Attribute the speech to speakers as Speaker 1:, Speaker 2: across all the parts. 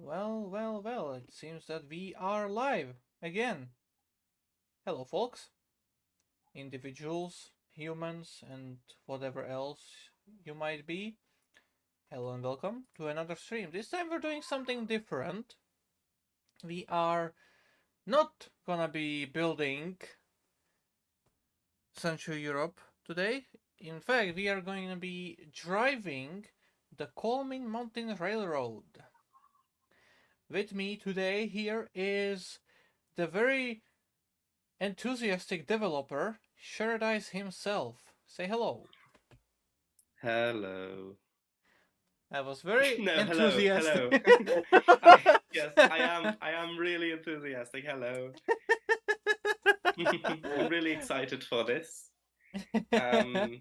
Speaker 1: Well, it seems that we are live again. Hello, folks, individuals, humans, and whatever else you might be. Hello and welcome to another stream. This time we're doing something different. We are not gonna be building Central Europe today. In fact, we are going to be driving the Coalmint Mountain Railroad. With me today here is the very enthusiastic developer, Sharadice himself. Say hello.
Speaker 2: Hello.
Speaker 1: I was very
Speaker 2: No, hello,
Speaker 1: enthusiastic.
Speaker 2: hello. Yes, I am really enthusiastic. Hello. I'm really excited for this. Um,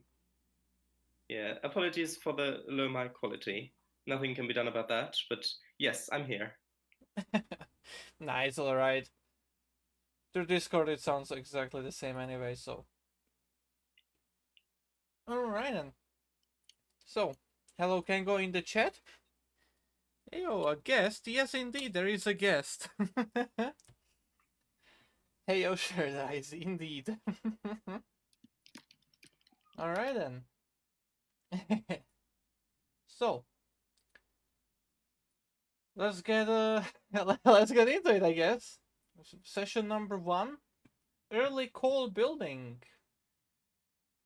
Speaker 2: yeah, apologies for the low mic quality. Nothing can be done about that, but yes, I'm here.
Speaker 1: Nah, it's alright. Through Discord it sounds exactly the same anyway, so. Alright then. So, hello Kengo in the chat. Yo, a guest? Yes indeed, there is a guest. Hey yo, Sharadice, indeed. Alright then. So, let's get let's get into it, I guess. Session number 1, early coal building.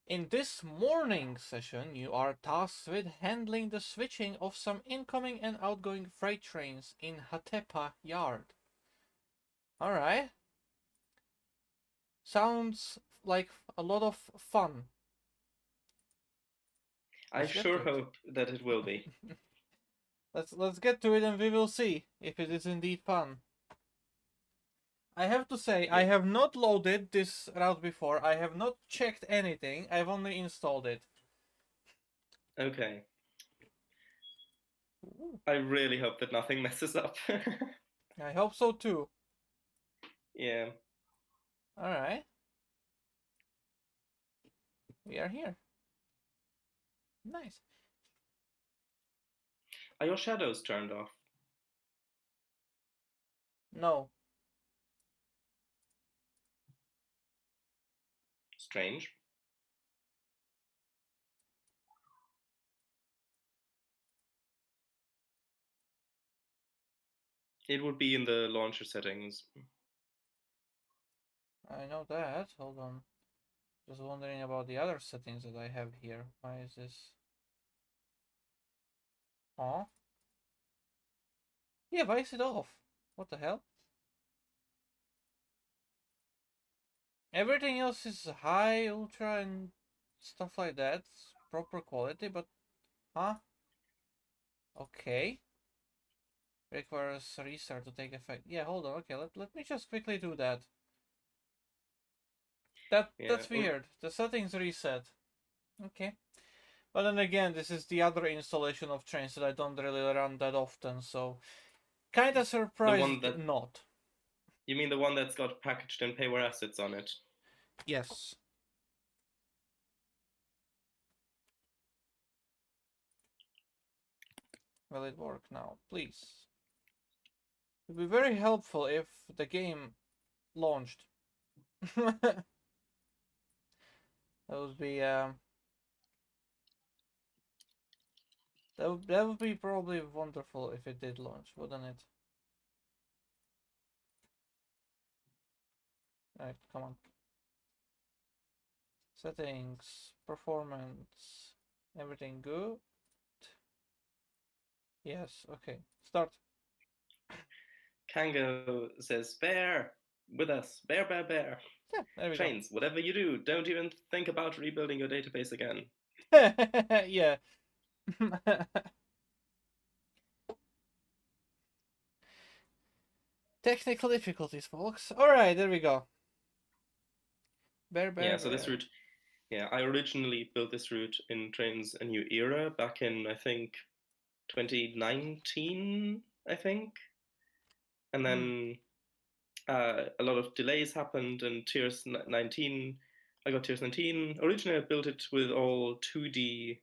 Speaker 1: In this morning session, you are tasked with handling the switching of some incoming and outgoing freight trains in Hatepa Yard. Alright. Sounds like a lot of fun.
Speaker 2: I
Speaker 1: Let's get
Speaker 2: sure
Speaker 1: to it.
Speaker 2: hope that it will be.
Speaker 1: Let's get to it and we will see if it is indeed fun. I have to say, I
Speaker 2: Yeah.
Speaker 1: have not loaded this route before. I have not checked anything. I've only installed it.
Speaker 2: Okay.
Speaker 1: Ooh,
Speaker 2: I really hope that nothing messes up.
Speaker 1: I hope so too.
Speaker 2: Yeah.
Speaker 1: Alright. We are here. Nice.
Speaker 2: Are your shadows turned off?
Speaker 1: No.
Speaker 2: Strange. It would be in the launcher settings.
Speaker 1: I know that. Hold on. Just wondering about the other settings that I have here. Why is this? Oh. Yeah, why is it off? What the hell? Everything else is high, ultra, and stuff like that. Proper quality, but... Huh? Okay. Requires a restart to take effect. Yeah, hold on. Okay, let me just quickly do that.
Speaker 2: Yeah.
Speaker 1: That's weird. The settings reset. Okay. But then again, this is the other installation of Trainz that I don't really run that often, so kinda
Speaker 2: The one
Speaker 1: surprised
Speaker 2: that
Speaker 1: not.
Speaker 2: You mean the one that's got packaged and payware assets on it?
Speaker 1: Yes. Will it work now? Please. It would be very helpful if the game launched. That would be that would be probably wonderful if it did launch, wouldn't it? Alright, come on. Settings, performance, everything good? Yes, okay. Start.
Speaker 2: Kango says, Bear, with us. Bear, bear, bear.
Speaker 1: Yeah, there we go.
Speaker 2: Trainz, whatever you do, don't even think about rebuilding your database again.
Speaker 1: Yeah. Technical difficulties, folks. Alright, there we go.
Speaker 2: Yeah, so this
Speaker 1: Bear.
Speaker 2: route, yeah, I originally built this route in Trainz A New Era back in, I think, 2019, I think. And then a lot of delays happened, and Tiers 19, I got Tiers 19. Originally, I built it with all 2D,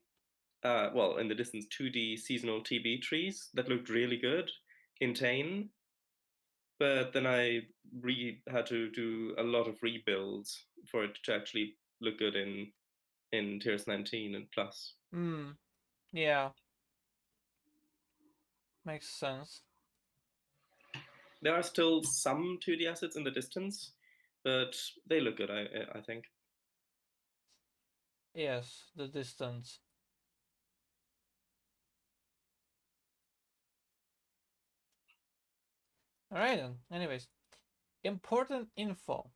Speaker 2: well, in the distance, 2D seasonal TB trees that looked really good. in Tain, but then I had to do a lot of rebuilds for it to actually look good in Tiers 19 and Plus.
Speaker 1: Yeah. Makes sense.
Speaker 2: There are still some 2D assets in the distance, but they look good, I think.
Speaker 1: Yes, the distance. Alright then, anyways. Important info.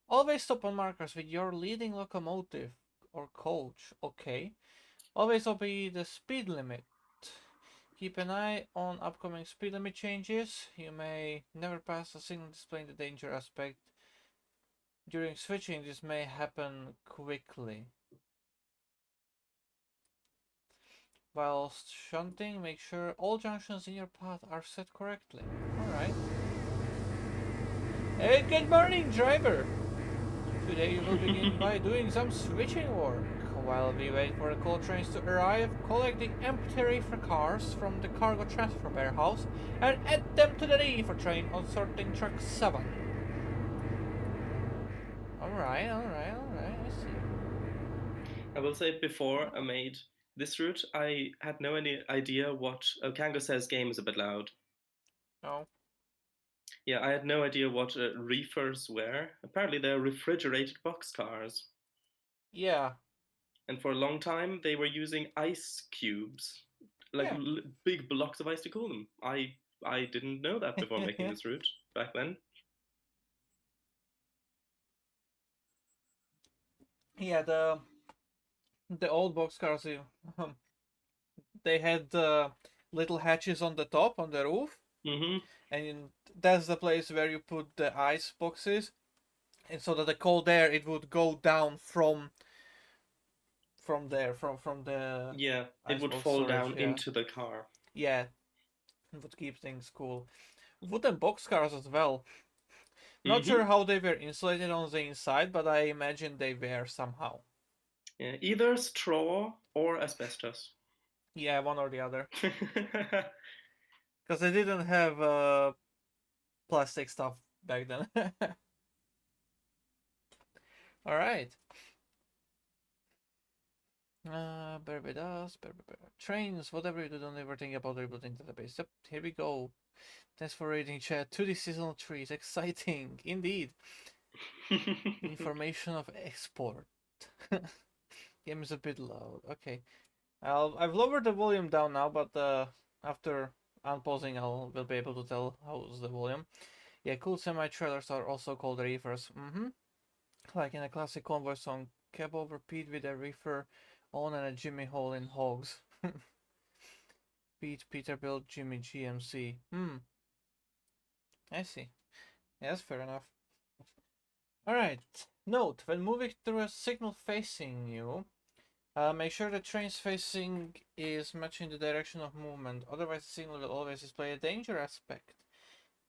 Speaker 1: Always stop on markers with your leading locomotive or coach, okay. Always obey the speed limit. Keep an eye on upcoming speed limit changes. You may never pass a signal displaying the danger aspect. During switching, this may happen quickly. Whilst shunting, make sure all junctions in your path are set correctly. Alright. Hey, good morning, driver! Today you will begin by doing some switching work. While we wait for the coal trains to arrive, collect the empty reefer cars from the cargo transfer warehouse and add them to the reefer train on sorting truck 7. Alright, I see.
Speaker 2: I will say before I made this route, I had no idea what... Oh, Kango says game is a bit loud.
Speaker 1: Oh.
Speaker 2: Yeah, I had no idea what reefers were. Apparently they're refrigerated boxcars.
Speaker 1: Yeah.
Speaker 2: And for a long time, they were using ice cubes, like
Speaker 1: Yeah.
Speaker 2: big blocks of ice to cool them. I didn't know that before making this route back then.
Speaker 1: Yeah, the old boxcars, they had little hatches on the top, on the roof.
Speaker 2: Mm-hmm.
Speaker 1: And that's the place where you put the ice boxes. And so that the cold air, it would go down from there, from the
Speaker 2: Yeah, it would
Speaker 1: icebox
Speaker 2: fall
Speaker 1: storage,
Speaker 2: down
Speaker 1: yeah.
Speaker 2: into the car.
Speaker 1: Yeah, it would keep things cool. Wooden boxcars as well. Not sure how they were insulated on the inside, but I imagine they were somehow.
Speaker 2: Yeah, either straw or asbestos.
Speaker 1: Yeah, one or the other. Because they didn't have plastic stuff back then. Alright. Barbados, Trainz, whatever you do, don't ever think about rebooting database. Yep, here we go. Thanks for reading chat. 2D seasonal trees, exciting, indeed. Information of export. Game is a bit loud. Okay, I've lowered the volume down now, but after unpausing, will be able to tell how's the volume. Yeah, cool semi trailers are also called reefers. Like in a classic convoy song, cab over Pete with a reefer on and a Jimmy hole in hogs. Pete, Peterbilt, Jimmy, GMC. I see. Yeah, that's fair enough. Alright. Note, when moving through a signal facing you, make sure the train's facing is matching the direction of movement, otherwise the signal will always display a danger aspect.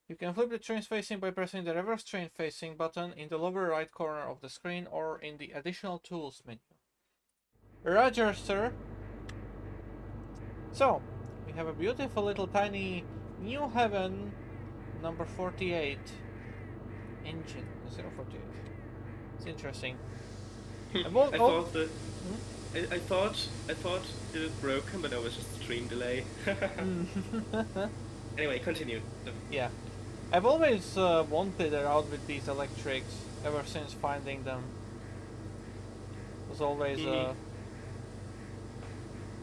Speaker 1: You can flip the train's facing by pressing the reverse train facing button in the lower right corner of the screen or in the additional tools menu. Roger, sir. So, we have a beautiful little tiny New Haven number 48 engine. 048. It's interesting.
Speaker 2: I thought it was broken, but no, it was just stream delay. Anyway, continue.
Speaker 1: Yeah. I've always wanted a route with these electrics ever since finding them. It was always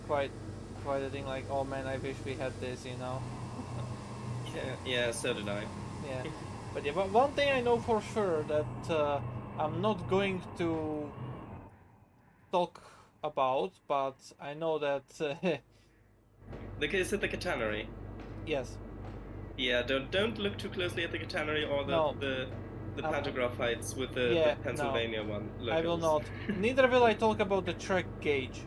Speaker 1: quite a thing, like, oh man, I wish we had this, you know.
Speaker 2: Yeah, so did I.
Speaker 1: Yeah, but yeah, but one thing I know for sure that I'm not going to talk about, but I know that
Speaker 2: Is it the catenary?
Speaker 1: yes.
Speaker 2: Yeah, don't look too closely at the catenary or the pantograph heights with the Pennsylvania one. Locals.
Speaker 1: I will not. Neither will I talk about the track gauge.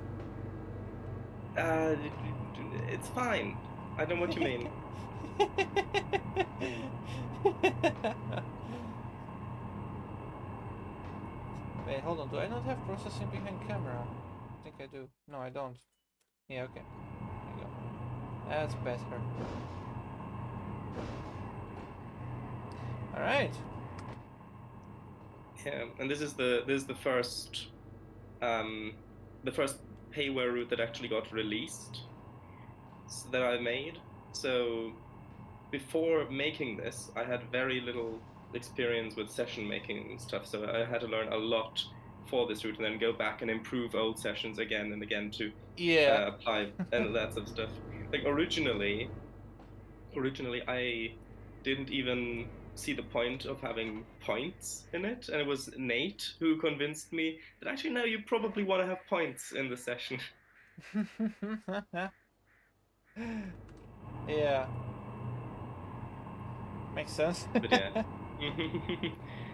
Speaker 2: It's fine. I know what you mean.
Speaker 1: Wait, hold on. Do I not have processing behind camera? I think I do. No, I don't. Yeah, okay. There you go. That's better. All right.
Speaker 2: Yeah, and this is the first payware route that actually got released that I made. So before making this, I had very little experience with session making and stuff. So I had to learn a lot for this route and then go back and improve old sessions again and again to
Speaker 1: Yeah.
Speaker 2: apply and that sort of stuff. Like originally I didn't even see the point of having points in it, and it was Nate who convinced me that actually no, you probably want to have points in the session.
Speaker 1: Yeah. Makes sense.
Speaker 2: But yeah.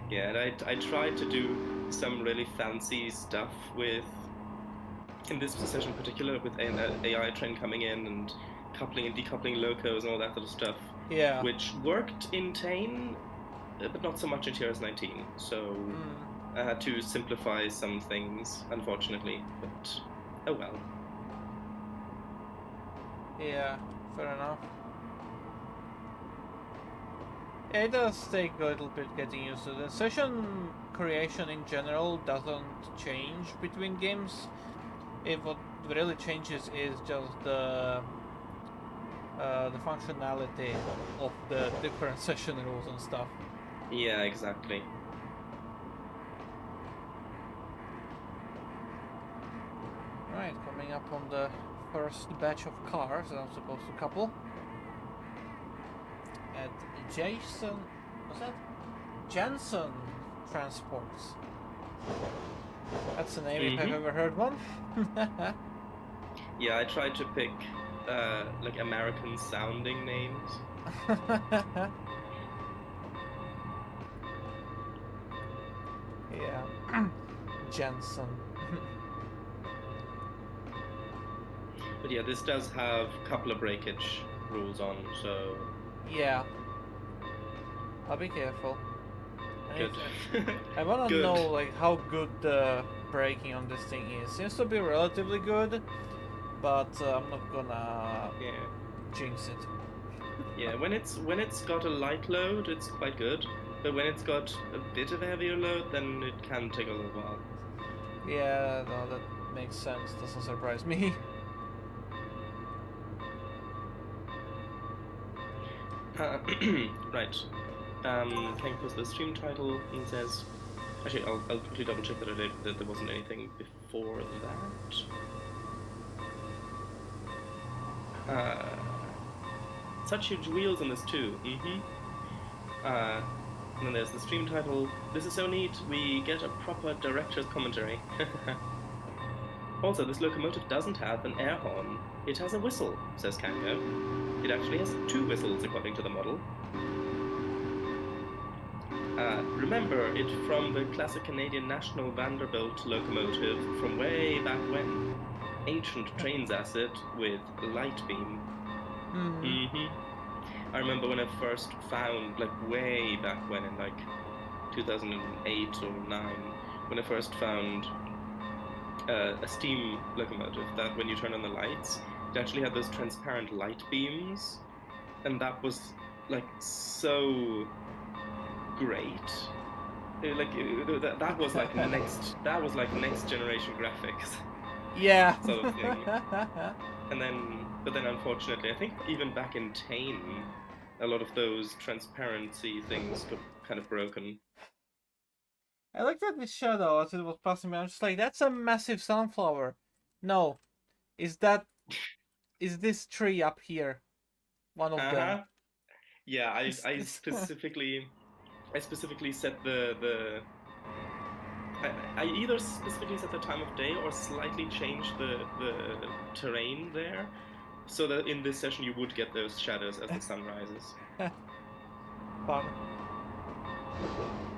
Speaker 2: Yeah, and I tried to do some really fancy stuff with, in this session in particular, with an AI train coming in and coupling and decoupling locos and all that sort of stuff,
Speaker 1: Yeah.
Speaker 2: which worked in Tane, but not so much in TRS-19. So I had to simplify some things, unfortunately, but oh well.
Speaker 1: Yeah, fair enough. It does take a little bit getting used to. The session creation in general doesn't change between games. What really changes is just the functionality of the different session rules and stuff.
Speaker 2: Yeah, exactly.
Speaker 1: Right, coming up on the first batch of cars that I'm supposed to couple. At Jason, what's that? Janssen Transports. That's a name if I've ever heard one.
Speaker 2: Yeah, I tried to pick like American sounding names.
Speaker 1: Yeah. Janssen.
Speaker 2: But yeah, this does have a couple of breakage rules on, so
Speaker 1: Yeah. I'll be careful.
Speaker 2: good.
Speaker 1: I wanna
Speaker 2: Good.
Speaker 1: know like how good the braking on this thing is. Seems to be relatively good, but I'm not gonna jinx it.
Speaker 2: Yeah, when it's got a light load, it's quite good. But when it's got a bit of a heavier load, then it can take a little while.
Speaker 1: Yeah, no, that makes sense. Doesn't surprise me.
Speaker 2: Right. Can you post the stream title? It says. Actually, I'll quickly double check that there wasn't anything before that. Such huge wheels on this too. And then there's the stream title. This is so neat. We get a proper director's commentary. Also, this locomotive doesn't have an air horn. It has a whistle, says Kango. It actually has 2 whistles according to the model. Remember it from the classic Canadian National Vanderbilt locomotive from way back when. Ancient Trainz asset with light beam. I remember when I first found, like way back when in like 2008 or 9, when I first found a steam locomotive that when you turn on the lights, it actually had those transparent light beams, and that was like so great. That was like next generation graphics.
Speaker 1: Yeah.
Speaker 2: Sort of thing. But then unfortunately, I think even back in Tane, a lot of those transparency things got kind of broken.
Speaker 1: I looked at this shadow as it was passing me. I'm just like, that's a massive sunflower. No, is this tree up here one of them?
Speaker 2: Yeah, I specifically set the I either specifically set the time of day or slightly changed the terrain there, so that in this session you would get those shadows as the sun rises.
Speaker 1: Fun.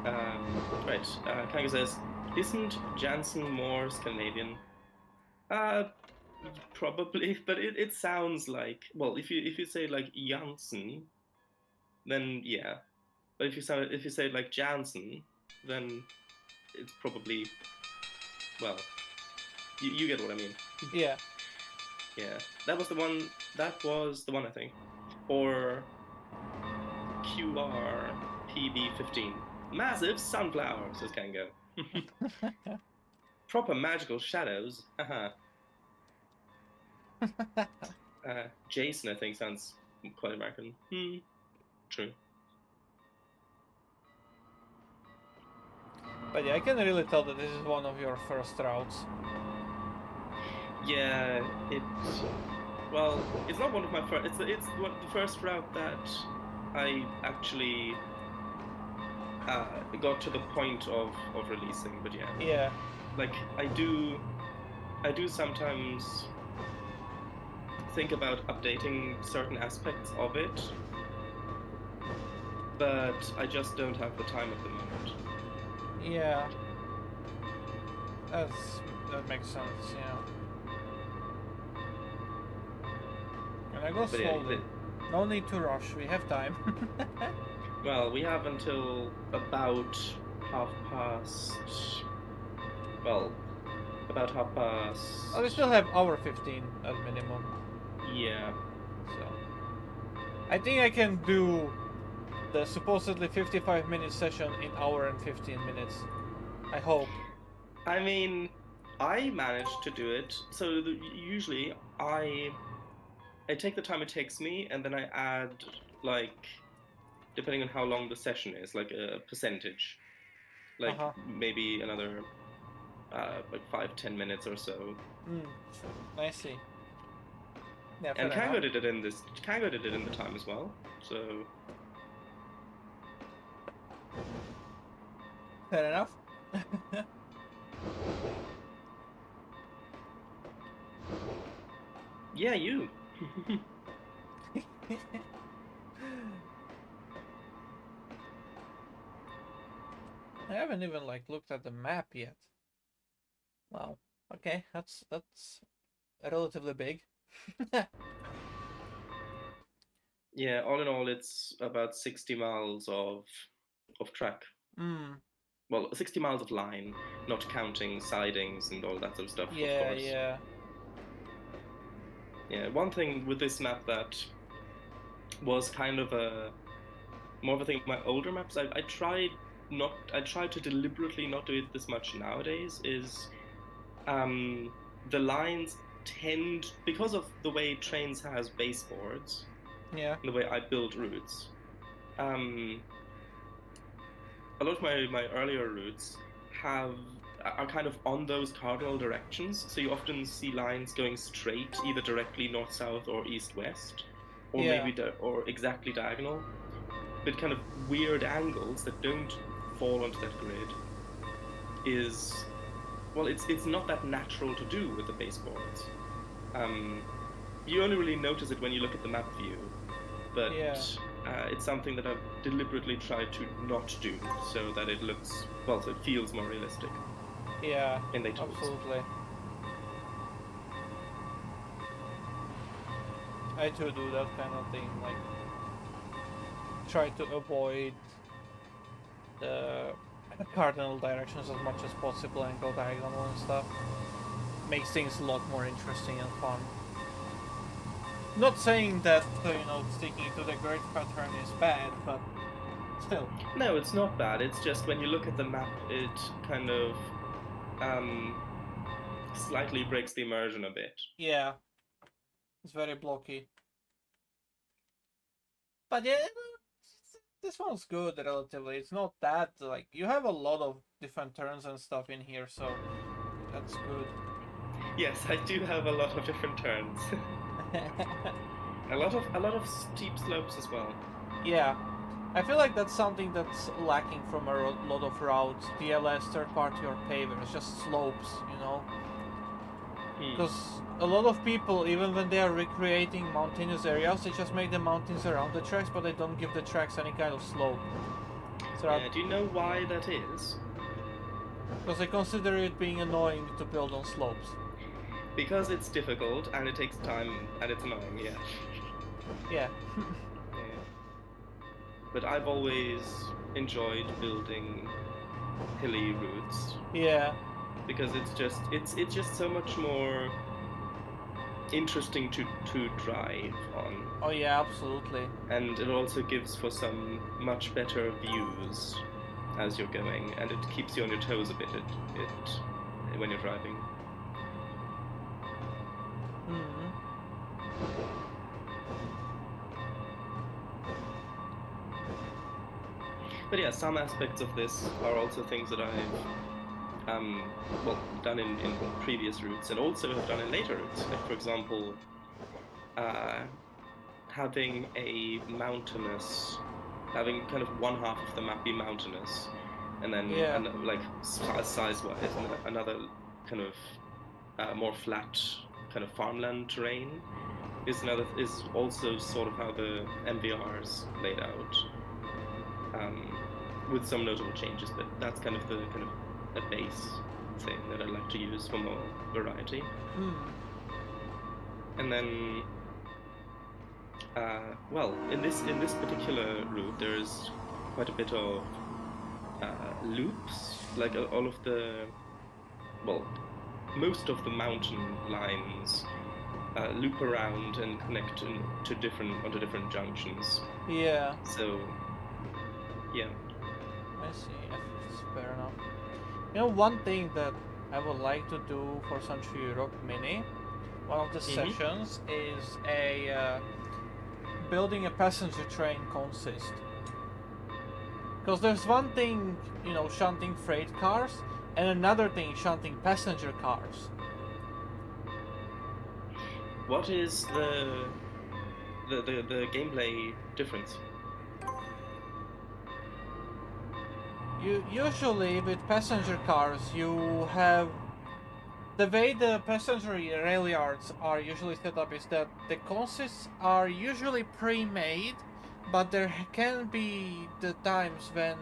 Speaker 2: Right. Kango says, isn't Janssen more Scandinavian? Probably, but it sounds like, well, if you say like Janssen, then yeah. But if you say like Janssen, then it's probably, well, you get what I mean.
Speaker 1: Yeah.
Speaker 2: Yeah, that was the one. That was the one, I think. Or QRPB15. Massive sunflower, says Kango. Proper magical shadows. Haha. Jason, I think, sounds quite American. True.
Speaker 1: But yeah, I can really tell that this is one of your first routes.
Speaker 2: Yeah, well, it's not one of my first. It's the first route that I actually got to the point of releasing. But yeah.
Speaker 1: Yeah.
Speaker 2: Like I do sometimes think about updating certain aspects of it, but I just don't have the time at the moment.
Speaker 1: Yeah. That makes sense, yeah. And I go slowly. No need to rush, we have time.
Speaker 2: Well, we have until about 1:30. Well, about 1:30.
Speaker 1: Oh, we still have hour 15 at minimum.
Speaker 2: Yeah.
Speaker 1: So I think I can do the supposedly 55-minute session in hour and 15 minutes. I hope.
Speaker 2: I mean, I managed to do it. So usually I take the time it takes me, and then I add, like, depending on how long the session is, like a percentage, like maybe another like 5-10 minutes or so.
Speaker 1: I see. Yeah,
Speaker 2: and Kango did it in this. Kango did it in the time as well. So
Speaker 1: fair enough.
Speaker 2: Yeah, you.
Speaker 1: I haven't even looked at the map yet. Wow. Okay, that's relatively big.
Speaker 2: Yeah, all in all, it's about 60 miles of track. Well, 60 miles of line, not counting sidings and all that sort of stuff.
Speaker 1: Yeah,
Speaker 2: of course.
Speaker 1: yeah.
Speaker 2: Yeah, one thing with this map that was kind of more of a thing with my older maps, I tried to deliberately not do it this much nowadays, is the lines tend, because of the way Trainz has baseboards,
Speaker 1: yeah,
Speaker 2: the way I build routes, a lot of my earlier routes are kind of on those cardinal directions, so you often see lines going straight, either directly north-south or east-west, or maybe or exactly diagonal, but kind of weird angles that don't fall onto that grid. It's not that natural to do with the baseboards. You only really notice it when you look at the map view, but it's something that I've deliberately tried to not do, so that it looks, so it feels more realistic.
Speaker 1: Yeah,
Speaker 2: in the tools.
Speaker 1: Absolutely. I too do that kind of thing, try to avoid the cardinal directions as much as possible and go diagonal and stuff. Makes things a lot more interesting and fun. Not saying that, sticking to the grid pattern is bad, but still.
Speaker 2: No, it's not bad. It's just when you look at the map, it kind of slightly breaks the immersion a bit.
Speaker 1: Yeah. It's very blocky. But yeah, this one's good relatively. It's not that, you have a lot of different turns and stuff in here, so that's good.
Speaker 2: Yes, I do have a lot of different turns. a lot of steep slopes as well.
Speaker 1: Yeah, I feel like that's something that's lacking from a lot of routes, DLS, third party or pavers, just slopes, Because a lot of people, even when they are recreating mountainous areas, they just make the mountains around the tracks, but they don't give the tracks any kind of slope. So
Speaker 2: do you know why that is?
Speaker 1: Because they consider it being annoying to build on slopes.
Speaker 2: Because it's difficult and it takes time and it's annoying, yeah.
Speaker 1: Yeah.
Speaker 2: But I've always enjoyed building hilly routes.
Speaker 1: Yeah.
Speaker 2: Because it's just so much more interesting to drive on.
Speaker 1: Oh yeah, absolutely.
Speaker 2: And it also gives for some much better views as you're going, and it keeps you on your toes a bit. It when you're driving.
Speaker 1: Mm.
Speaker 2: But yeah, some aspects of this are also things that I've done in previous routes, and also have done in later routes. Like for example, having kind of one half of the map be mountainous, and then size-wise, and another kind of more flat kind of farmland terrain is also sort of how the MVR's laid out, with some notable changes. But that's kind of a base thing that I like to use for more variety. And then, in this particular route, there's quite a bit of loops. Like all of most of the mountain lines loop around and connect onto different junctions.
Speaker 1: Yeah.
Speaker 2: So, yeah.
Speaker 1: I see. It's fair enough. You know, one thing that I would like to do for Central Europe Mini, one of the sessions is building a passenger train consist. Because there's one thing, you know, shunting freight cars, and another thing shunting passenger cars.
Speaker 2: What is the gameplay difference?
Speaker 1: Usually with passenger cars, you have the way the passenger rail yards are usually set up is that the consists are usually pre-made, but there can be the times when,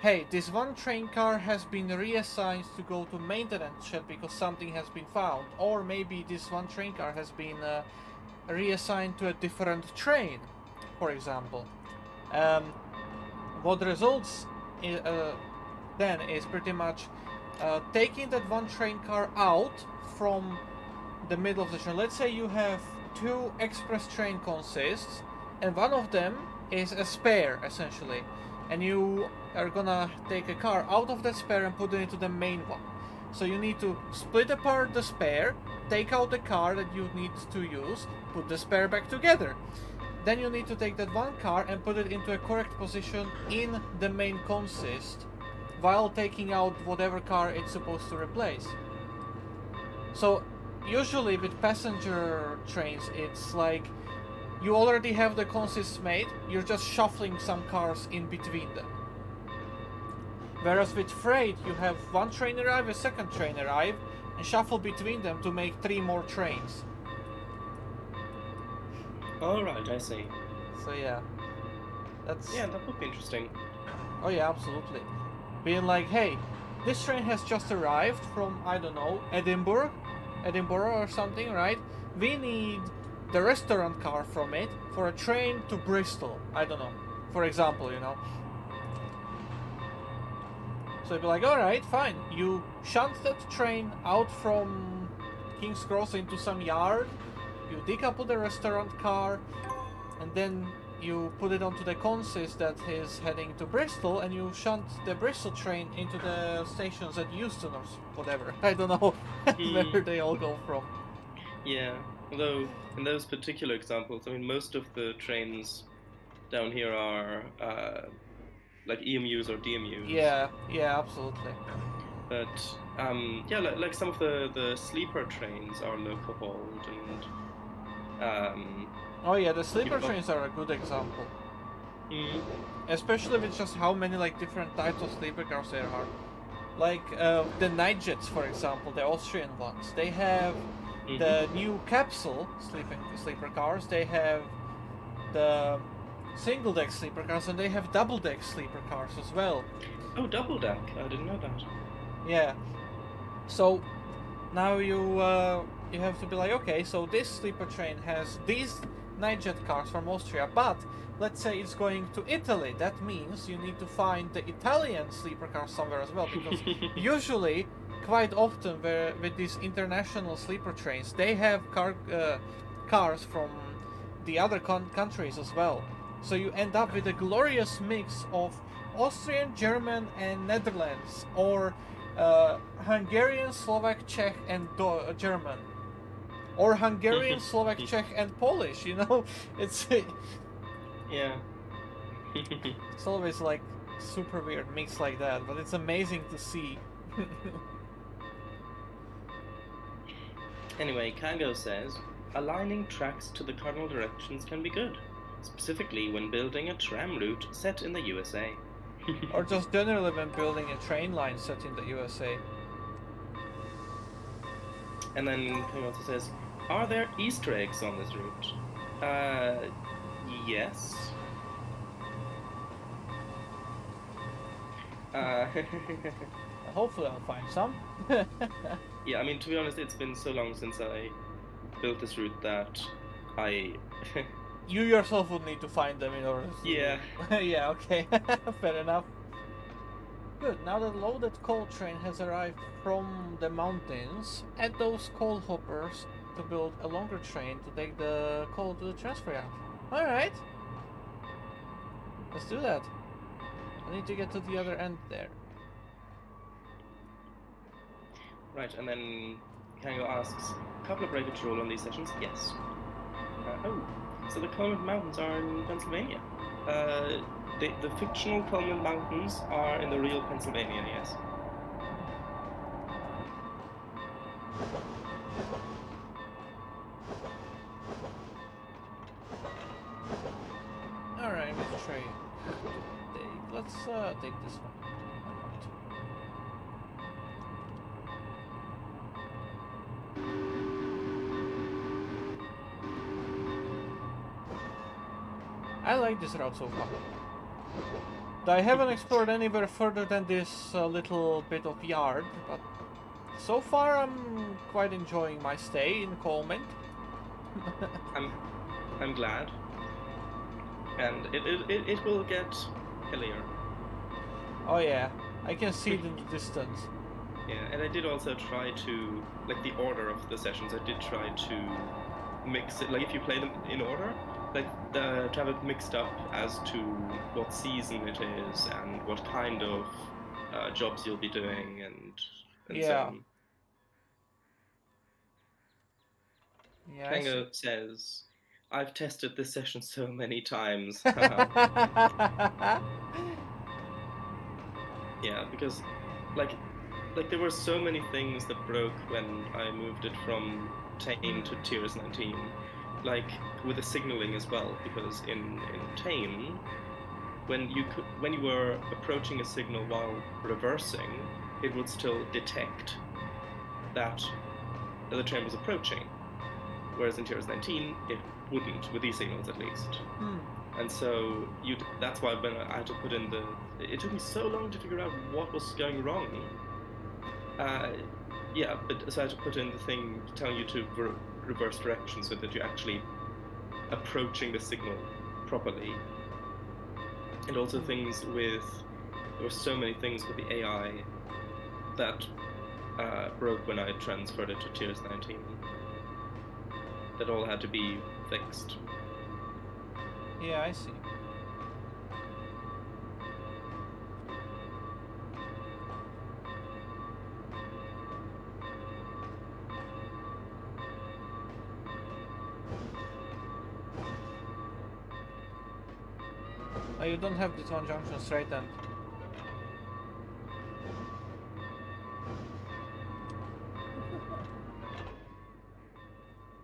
Speaker 1: hey, this one train car has been reassigned to go to maintenance shed because something has been found, or maybe this one train car has been reassigned to a different train, for example. What results then is pretty much taking that one train car out from the middle of the train. Let's say you have two express train consists, and one of them is a spare, essentially, and you are gonna take a car out of that spare and put it into the main one. So you need to split apart the spare, take out the car that you need to use, put the spare back together. Then you need to take that one car and put it into a correct position in the main consist, while taking out whatever car it's supposed to replace. So usually with passenger trains, it's like you already have the consists made, you're just shuffling some cars in between them. Whereas with freight, you have one train arrive, a second train arrive, and shuffle between them to make 3 more trains.
Speaker 2: Alright, I see.
Speaker 1: So yeah, that's...
Speaker 2: Yeah, that would be interesting.
Speaker 1: Oh yeah, absolutely. Being like, hey, this train has just arrived from, I don't know, Edinburgh or something, right? We need the restaurant car from it for a train to Bristol, I don't know, for example, you know. So you'd be like, alright, fine, you shunt that train out from King's Cross into some yard, you decouple the restaurant car, and then you put it onto the consist that is heading to Bristol, and you shunt the Bristol train into the stations at Euston or whatever. I don't know where they all go from.
Speaker 2: Yeah, although in those particular examples, I mean, most of the trains down here are like EMUs or DMUs.
Speaker 1: Yeah, absolutely.
Speaker 2: But yeah, like some of the sleeper trains are local hauled, and
Speaker 1: oh yeah, the sleeper trains are a good example. Especially with just how many like different types of sleeper cars there are. Like the night jets, for example, the Austrian ones. They have the new capsule sleeper cars. They have the single deck sleeper cars, and they have double deck sleeper cars as well.
Speaker 2: Oh, double deck! I didn't know that.
Speaker 1: Yeah. So now you have to be like, okay, so this sleeper train has these night jet cars from Austria, but let's say it's going to Italy. That means you need to find the Italian sleeper cars somewhere as well, because usually quite often where with these international sleeper trains, they have cars from the other countries as well. So you end up with a glorious mix of Austrian, German, and Netherlands, or Hungarian, Slovak, Czech, and German, or Hungarian, Slovak, Czech, and Polish. You know, it's
Speaker 2: Yeah.
Speaker 1: it's always like super weird mix like that, but it's amazing to see.
Speaker 2: Anyway, Kango says, aligning tracks to the cardinal directions can be good, specifically when building a tram route set in the USA.
Speaker 1: Or just generally when building a train line set in the USA.
Speaker 2: And then Kango also says, are there Easter eggs on this route? Yes.
Speaker 1: Hopefully I'll find some.
Speaker 2: Yeah, I mean, to be honest, it's been so long since I built this route that I...
Speaker 1: You yourself would need to find them in order to...
Speaker 2: Yeah.
Speaker 1: Yeah, okay. Fair enough. Good, now the loaded coal train has arrived from the mountains, add those coal hoppers to build a longer train to take the coal to the transfer yard. Alright. Let's do that. I need to get to the other end there.
Speaker 2: Right, and then Kango asks, coupler breakage rule on these sessions? Yes. So the Coalmint Mountains are in Pennsylvania. The fictional Coalmint Mountains are in the real Pennsylvania, yes.
Speaker 1: Alright, which train? Let's take this one. I like this route so far. I haven't explored anywhere further than this little bit of yard, but so far I'm quite enjoying my stay in Coalmint.
Speaker 2: I'm glad. And it will get hillier.
Speaker 1: Oh yeah, I can see it in the distance.
Speaker 2: Yeah, and I did also try to, like the order of the sessions, I did try to mix it, like if you play them in order, like to have it mixed up as to what season it is and what kind of jobs you'll be doing and
Speaker 1: Yeah.
Speaker 2: so on.
Speaker 1: Yeah.
Speaker 2: Kango says, I've tested this session so many times. Yeah, because like there were so many things that broke when I moved it from Tame to Tiers 19, like with the signaling as well, because in Tame, when you were approaching a signal while reversing, it would still detect that the train was approaching, whereas in Tiers 19 it wouldn't, with these signals at least. And so that's why when I had to put in it took me so long to figure out what was going wrong. Yeah, but so I had to put in the thing telling you to reverse direction so that you're actually approaching the signal properly. And also there were so many things with the AI that broke when I transferred it to Tiers 19. That all had to be fixed.
Speaker 1: Yeah, I see. Oh, you don't have this one junction straight then.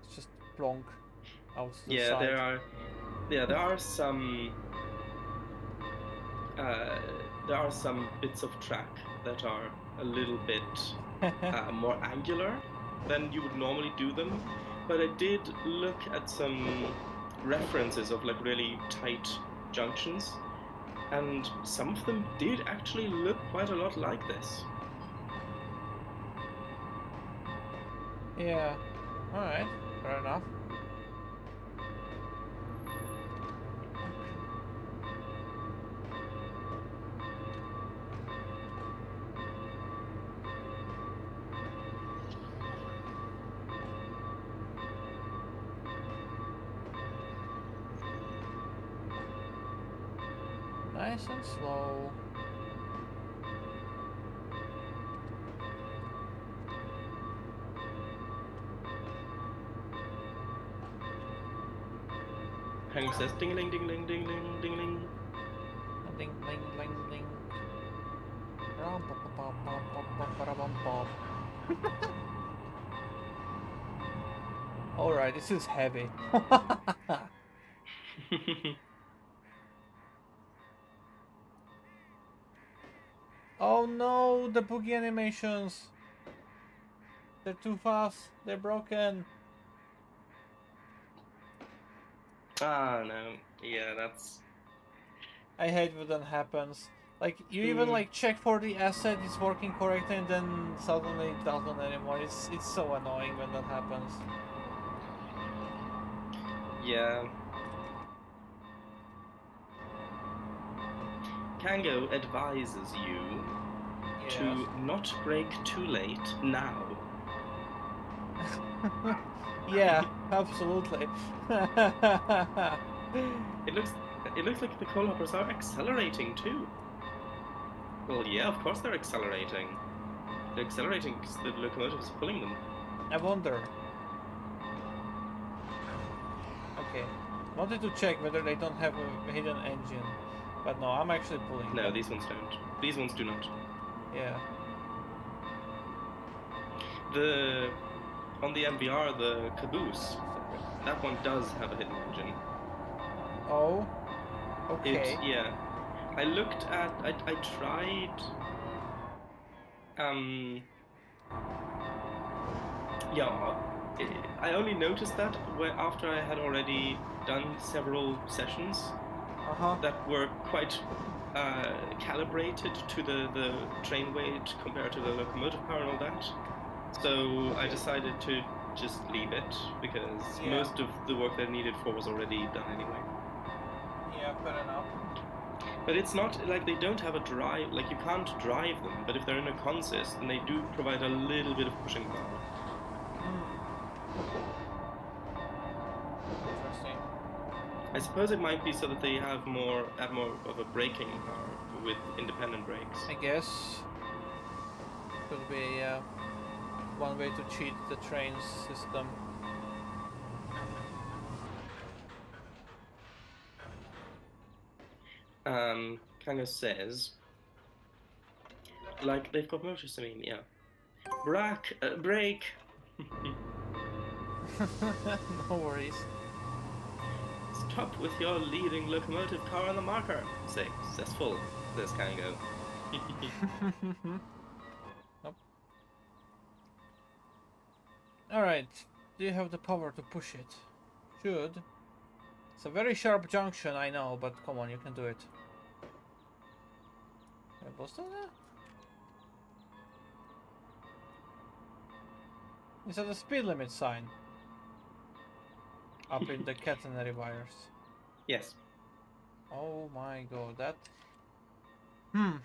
Speaker 1: It's just plonk out to the side.
Speaker 2: There are some bits of track that are a little bit more angular than you would normally do them, but I did look at some references of like really tight junctions, and some of them did actually look quite a lot like this.
Speaker 1: Yeah, alright, fair enough. Nice and slow.
Speaker 2: Hank says ding-a-ling, ding-a-ling, ding-a-ling, ding-a-ling.
Speaker 1: Ding, ding, ding, ding. Ram, pop, pop, pop, pop, pop, pop, pop, pop. Alright, this is heavy. Oh no, the boogie animations. They're too fast. They're broken.
Speaker 2: Ah, no. Yeah, that's...
Speaker 1: I hate when that happens. Like, you even like check for the asset is working correctly and then suddenly it doesn't anymore. It's so annoying when that happens.
Speaker 2: Yeah. Kango advises you to not brake too late now.
Speaker 1: Yeah, absolutely.
Speaker 2: It looks like the coal hoppers are accelerating too. Well, yeah, of course they're accelerating. They're accelerating because the locomotive is pulling them.
Speaker 1: I wonder. Okay, wanted to check whether they don't have a hidden engine, but no, I'm actually pulling.
Speaker 2: No,
Speaker 1: them.
Speaker 2: these ones don't. These ones do not.
Speaker 1: Yeah.
Speaker 2: On the MVR, the caboose, that one does have a hidden engine.
Speaker 1: Oh. Okay.
Speaker 2: Yeah. I looked at. I tried. Yeah. I only noticed that after I had already done several sessions that were quite calibrated to the train weight compared to the locomotive power and all that. So I decided to just leave it because most of the work that I needed for was already done anyway.
Speaker 1: Yeah, fair enough.
Speaker 2: But it's not like they don't have a drive, like you can't drive them, but if they're in a consist, then they do provide a little bit of pushing power.
Speaker 1: Interesting.
Speaker 2: I suppose it might be so that they have more of a braking power with independent brakes.
Speaker 1: I guess. Could be one way to cheat the Trainz system.
Speaker 2: Kind of says, like they've got motors. I mean, yeah. Brake.
Speaker 1: No worries.
Speaker 2: Stop with your leading locomotive car on the marker. Successful. This can go.
Speaker 1: Nope. Alright. Do you have the power to push it? Should. It's a very sharp junction, I know, but come on, you can do it. Was that? Is that a speed limit sign? Up in the catenary wires.
Speaker 2: Yes.
Speaker 1: Oh my god, that... I'm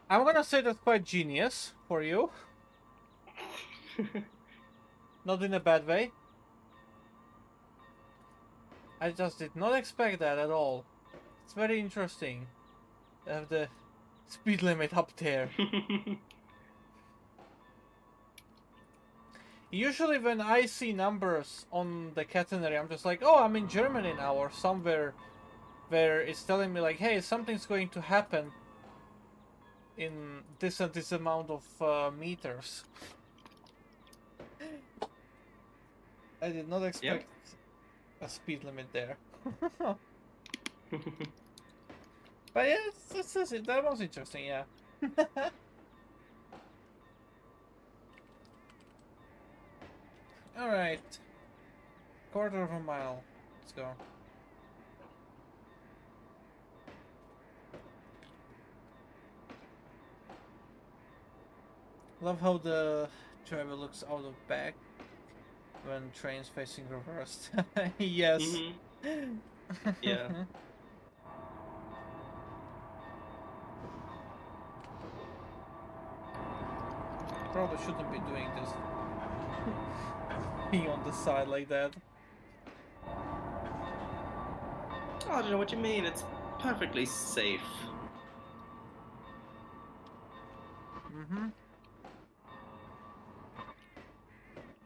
Speaker 1: gonna say that's quite genius for you. Not in a bad way. I just did not expect that at all. It's very interesting. They have the speed limit up there. Usually when I see numbers on the catenary, I'm just like, oh, I'm in Germany now, or somewhere where it's telling me like, hey, something's going to happen in this and this amount of meters. I did not expect a speed limit there. But yeah, that was interesting, yeah. Alright. Quarter of a mile. Let's go. Love how the driver looks out of back when train's facing reversed. Yes.
Speaker 2: Yeah.
Speaker 1: Probably shouldn't be doing this. Being on the side like that.
Speaker 2: Oh, I don't know what you mean. It's perfectly safe.
Speaker 1: Mm-hmm.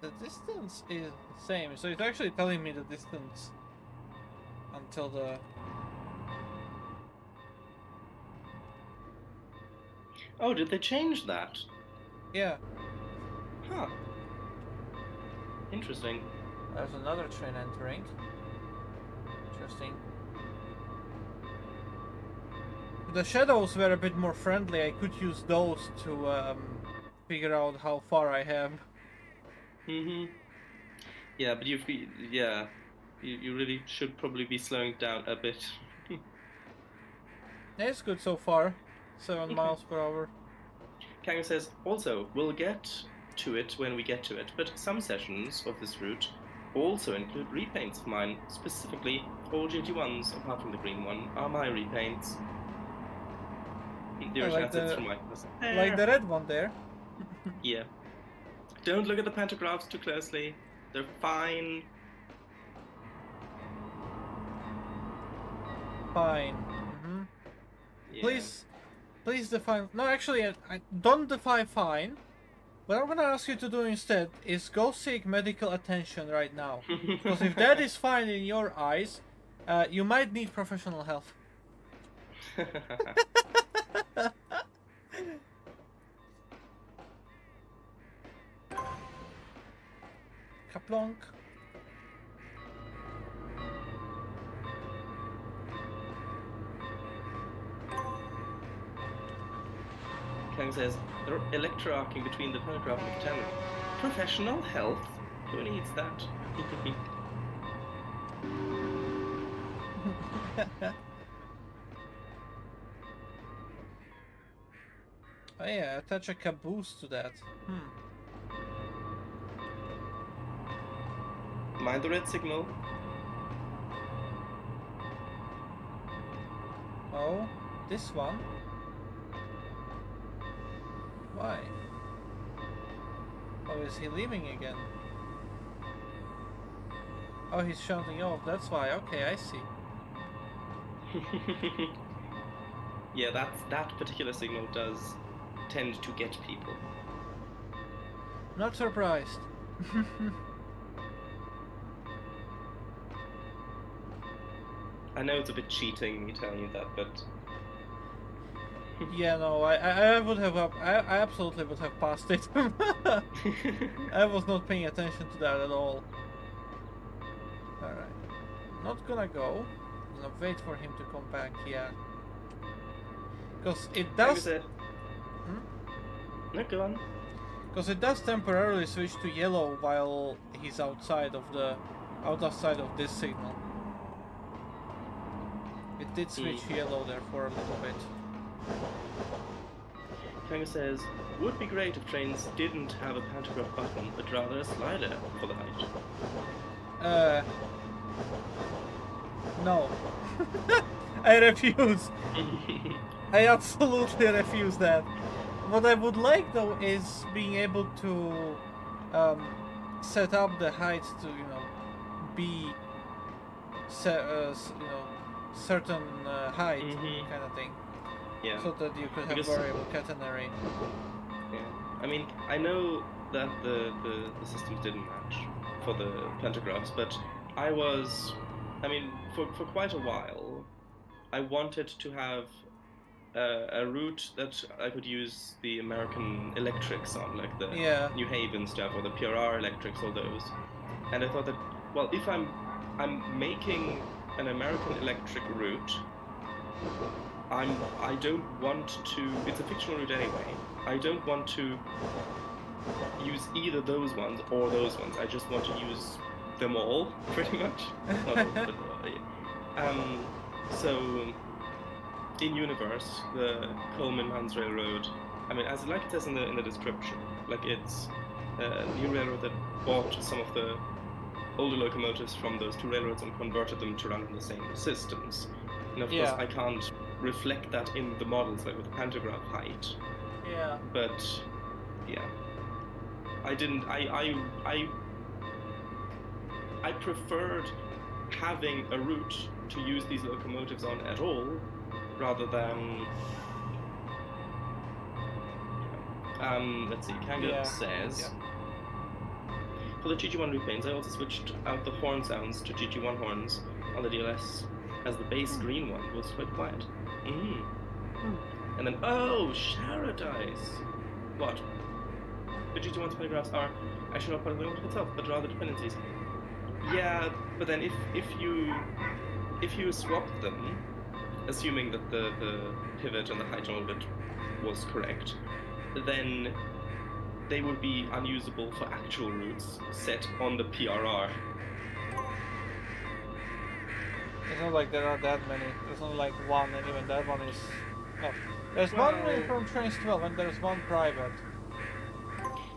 Speaker 1: The distance is the same, so it's actually telling me the distance until the...
Speaker 2: Oh, did they change that?
Speaker 1: Yeah,
Speaker 2: Huh. Interesting.
Speaker 1: there's another train entering. Interesting. The shadows were a bit more friendly. I could use those to figure out how far I have.
Speaker 2: Mm-hmm. Yeah, but yeah, you really should probably be slowing down a bit.
Speaker 1: It's good so far. 7
Speaker 2: Okay.
Speaker 1: miles per hour.
Speaker 2: Kang says, also, we'll get to it when we get to it, but some sessions of this route also include repaints of mine. Specifically, all GT1s, apart from the green one, are my repaints. The original
Speaker 1: like
Speaker 2: assets
Speaker 1: the
Speaker 2: from my
Speaker 1: like the red one there.
Speaker 2: Yeah. Don't look at the pantographs too closely. They're fine.
Speaker 1: Fine. Mm-hmm.
Speaker 2: Yeah.
Speaker 1: Please define. No, actually, I don't define fine. What I'm gonna ask you to do instead is go seek medical attention right now. Because if that is fine in your eyes, you might need professional help. Kaplonk.
Speaker 2: Kang says, they're electroarcing between the pantograph and the channel. Professional health? Who needs that?
Speaker 1: Oh yeah, attach a caboose to that.
Speaker 2: Mind the red signal.
Speaker 1: Oh, this one? Why? Oh, is he leaving again? Oh, he's shouting off, that's why. Okay, I see.
Speaker 2: Yeah, that particular signal does tend to get people.
Speaker 1: Not surprised.
Speaker 2: I know it's a bit cheating me telling you that, but
Speaker 1: Yeah, no, I would have I absolutely would have passed it. I was not paying attention to that at all. Alright. Not gonna go. I'm gonna wait for him to come back, yeah. Because it does...
Speaker 2: No, go on.
Speaker 1: Because it does temporarily switch to yellow while he's outside of this signal. It did switch yellow there for a little bit.
Speaker 2: Kanga says, would be great if Trainz didn't have a pantograph button, but rather a slider for the height.
Speaker 1: No. I refuse. I absolutely refuse that. What I would like though is being able to set up the height to, be certain height kind of thing.
Speaker 2: Yeah.
Speaker 1: So that you could have variable catenary.
Speaker 2: Yeah. I mean, I know that the systems didn't match for the pantographs, but for quite a while, I wanted to have a route that I could use the American electrics on, like the New Haven stuff or the PRR electrics, all those. And I thought that, well, if I'm making an American electric route, I don't want to. It's a fictional route anyway. I don't want to use either those ones or those ones. I just want to use them all, pretty much. Not all, but, so in universe, the Coalmint Hans Railroad. I mean, as it says in the description, like it's a new railroad that bought some of the older locomotives from those two railroads and converted them to run on the same systems. And of course, I can't reflect that in the models, like with the pantograph height.
Speaker 1: Yeah.
Speaker 2: But yeah, I didn't. I preferred having a route to use these locomotives on at all, rather than let's see. Kanga says, for the GG1 repaints, I also switched out the horn sounds to GG1 horns on the DLS, as the bass green one was quite quiet. And then, oh, Sharadice! What? The GG1's pentagraphs are actually not part of the locomotive itself, but rather dependencies. Yeah, but then if you swap them, assuming that the pivot and the height and all of it was correct, then they would be unusable for actual routes set on the PRR.
Speaker 1: It's not like there are that many. There's only like one, and even that one is... Oh. There's one from Trainz 12, and there's one private.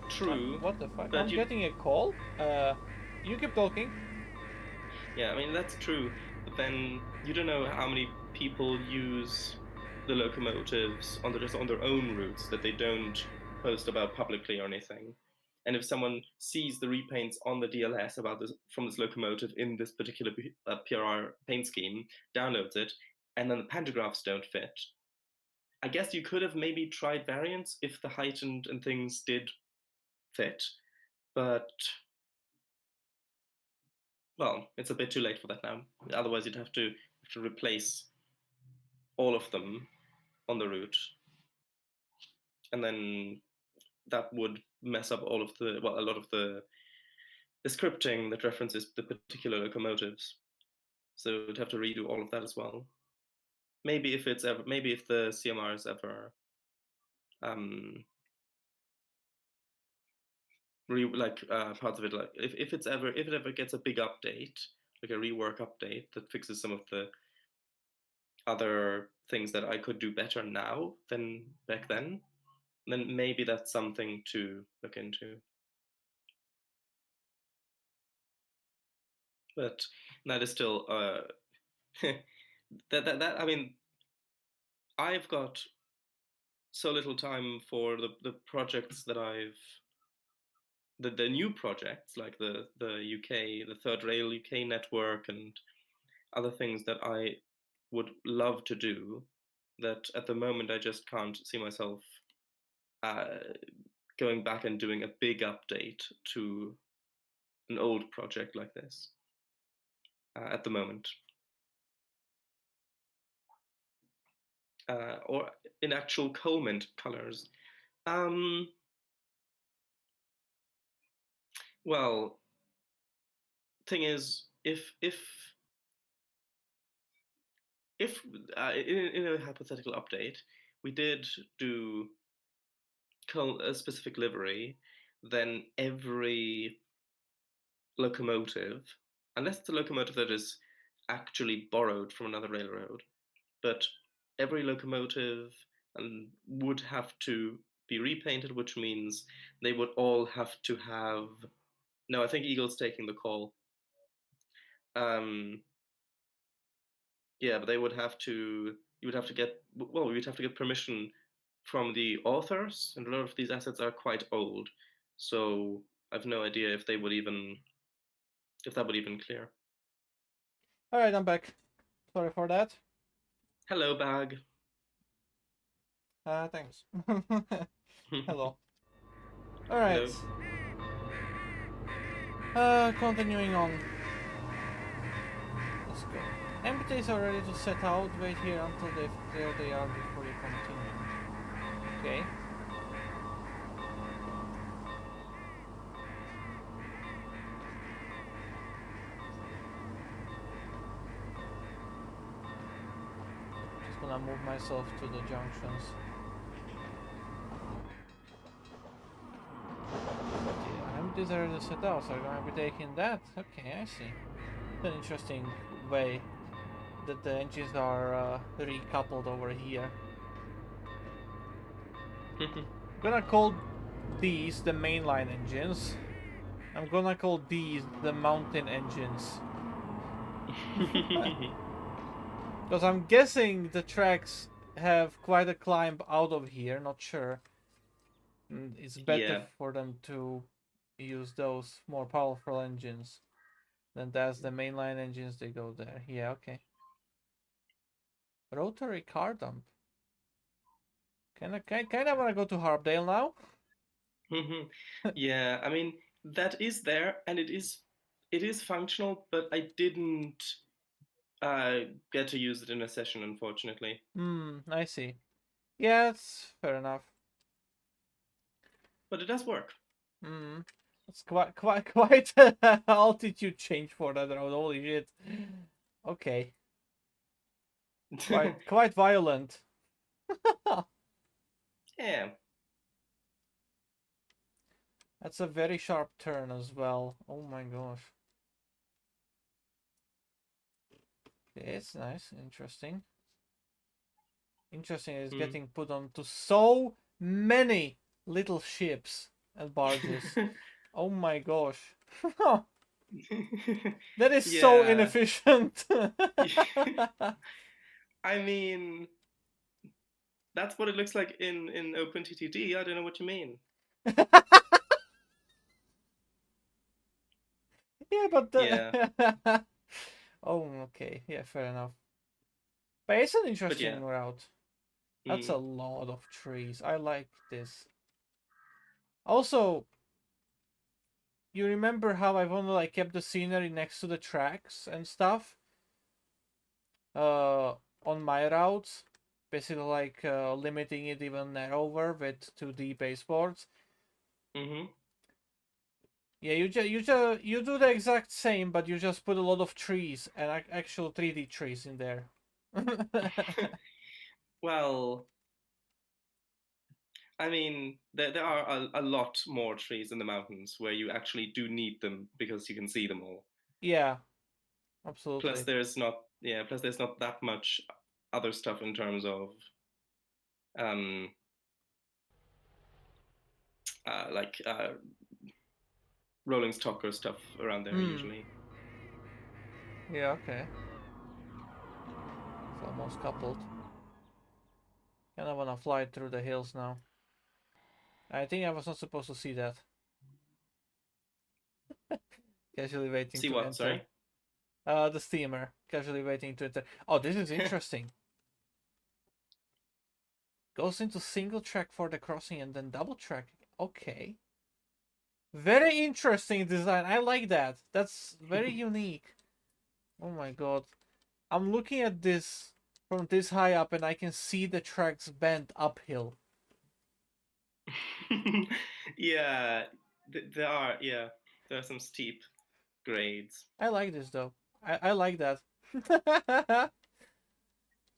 Speaker 2: True.
Speaker 1: What the fuck? I'm getting a call? You keep talking.
Speaker 2: Yeah, I mean, that's true. But then you don't know how many people use the locomotives just on their own routes that they don't post about publicly or anything. And if someone sees the repaints on the DLS about this from this locomotive in this particular PRR paint scheme, downloads it, and then the pantographs don't fit, I guess you could have maybe tried variants if the height and things did fit, but well, it's a bit too late for that now. Otherwise, you'd have to replace all of them on the route, and then that would mess up all of a lot of the scripting that references the particular locomotives. So you'd have to redo all of that as well. Maybe if the CMR is ever parts of it, like if it ever gets a big update, like a rework update that fixes some of the other things that I could do better now than back then maybe that's something to look into. But that is still that I mean, I've got so little time for the projects that the new projects, like the UK, the Third Rail UK network, and other things that I would love to do, that at the moment I just can't see myself going back and doing a big update to an old project like this at the moment. Or in actual Coalmint colors. Well, thing is, if in a hypothetical update we did do a specific livery, then every locomotive, unless it's a locomotive that is actually borrowed from another railroad, but every locomotive would have to be repainted, which means they would all have to have... No, I think Eagle's taking the call. Yeah, but they would have to... we'd have to get permission from the authors, and a lot of these assets are quite old, so I've no idea if that would even clear.
Speaker 1: All right, I'm back. Sorry for that.
Speaker 2: Hello, Bag.
Speaker 1: Thanks. Hello. All right. Hello. Continuing on. Let's go. Empties are ready to set out. Wait here until there they are before you continue. Okay. Just gonna move myself to the junctions. Empties are ready to set out, so I'm gonna be taking that. Okay, I see. An interesting way that the engines are recoupled over here. I'm gonna call these the mainline engines. I'm gonna call these the mountain engines. Because I'm guessing the tracks have quite a climb out of here, not sure. And it's better for them to use those more powerful engines Then that's the mainline engines, they go there. Yeah, okay. Rotary car dump. Kind of want to go to Harpdale now.
Speaker 2: Yeah, I mean that is there, and it is functional, but I didn't get to use it in a session, unfortunately.
Speaker 1: I see. Yeah, it's fair enough.
Speaker 2: But it does work.
Speaker 1: It's quite altitude change for that road. Holy shit. Okay. Quite violent.
Speaker 2: Yeah.
Speaker 1: That's a very sharp turn as well. Oh my gosh. Okay, it's nice, interesting. Interesting, it's getting put onto so many little ships and barges. Oh my gosh. That is so
Speaker 2: Yeah.
Speaker 1: inefficient.
Speaker 2: I mean, that's what it looks like in OpenTTD. I don't know what you mean.
Speaker 1: Yeah, but
Speaker 2: Yeah.
Speaker 1: oh, okay. Yeah, fair enough. But it's an interesting
Speaker 2: yeah.
Speaker 1: route. That's a lot of trees. I like this. Also, you remember how I've only like kept the scenery next to the tracks and stuff? On my routes, basically like limiting it even narrower with 2D baseboards. Yeah, you do the exact same, but you just put a lot of trees and actual 3D trees in there.
Speaker 2: Well, I mean, there are a lot more trees in the mountains where you actually do need them because you can see them all.
Speaker 1: Yeah,
Speaker 2: Plus,
Speaker 1: absolutely.
Speaker 2: there's not that much other stuff in terms of um like rolling stock or stuff around there usually.
Speaker 1: Yeah, okay. It's almost coupled. Kind of wanna fly through the hills now. I think I was not supposed to see that. Casually waiting
Speaker 2: See
Speaker 1: to
Speaker 2: what?
Speaker 1: enter.
Speaker 2: Sorry.
Speaker 1: The steamer. Casually waiting to enter. Oh, this is interesting. Goes into single track for the crossing and then double track. Okay. Very interesting design. I like that. That's very unique. Oh my god. I'm looking at this from this high up and I can see the tracks bend uphill.
Speaker 2: Yeah, there are some steep grades.
Speaker 1: I like this though. I like that.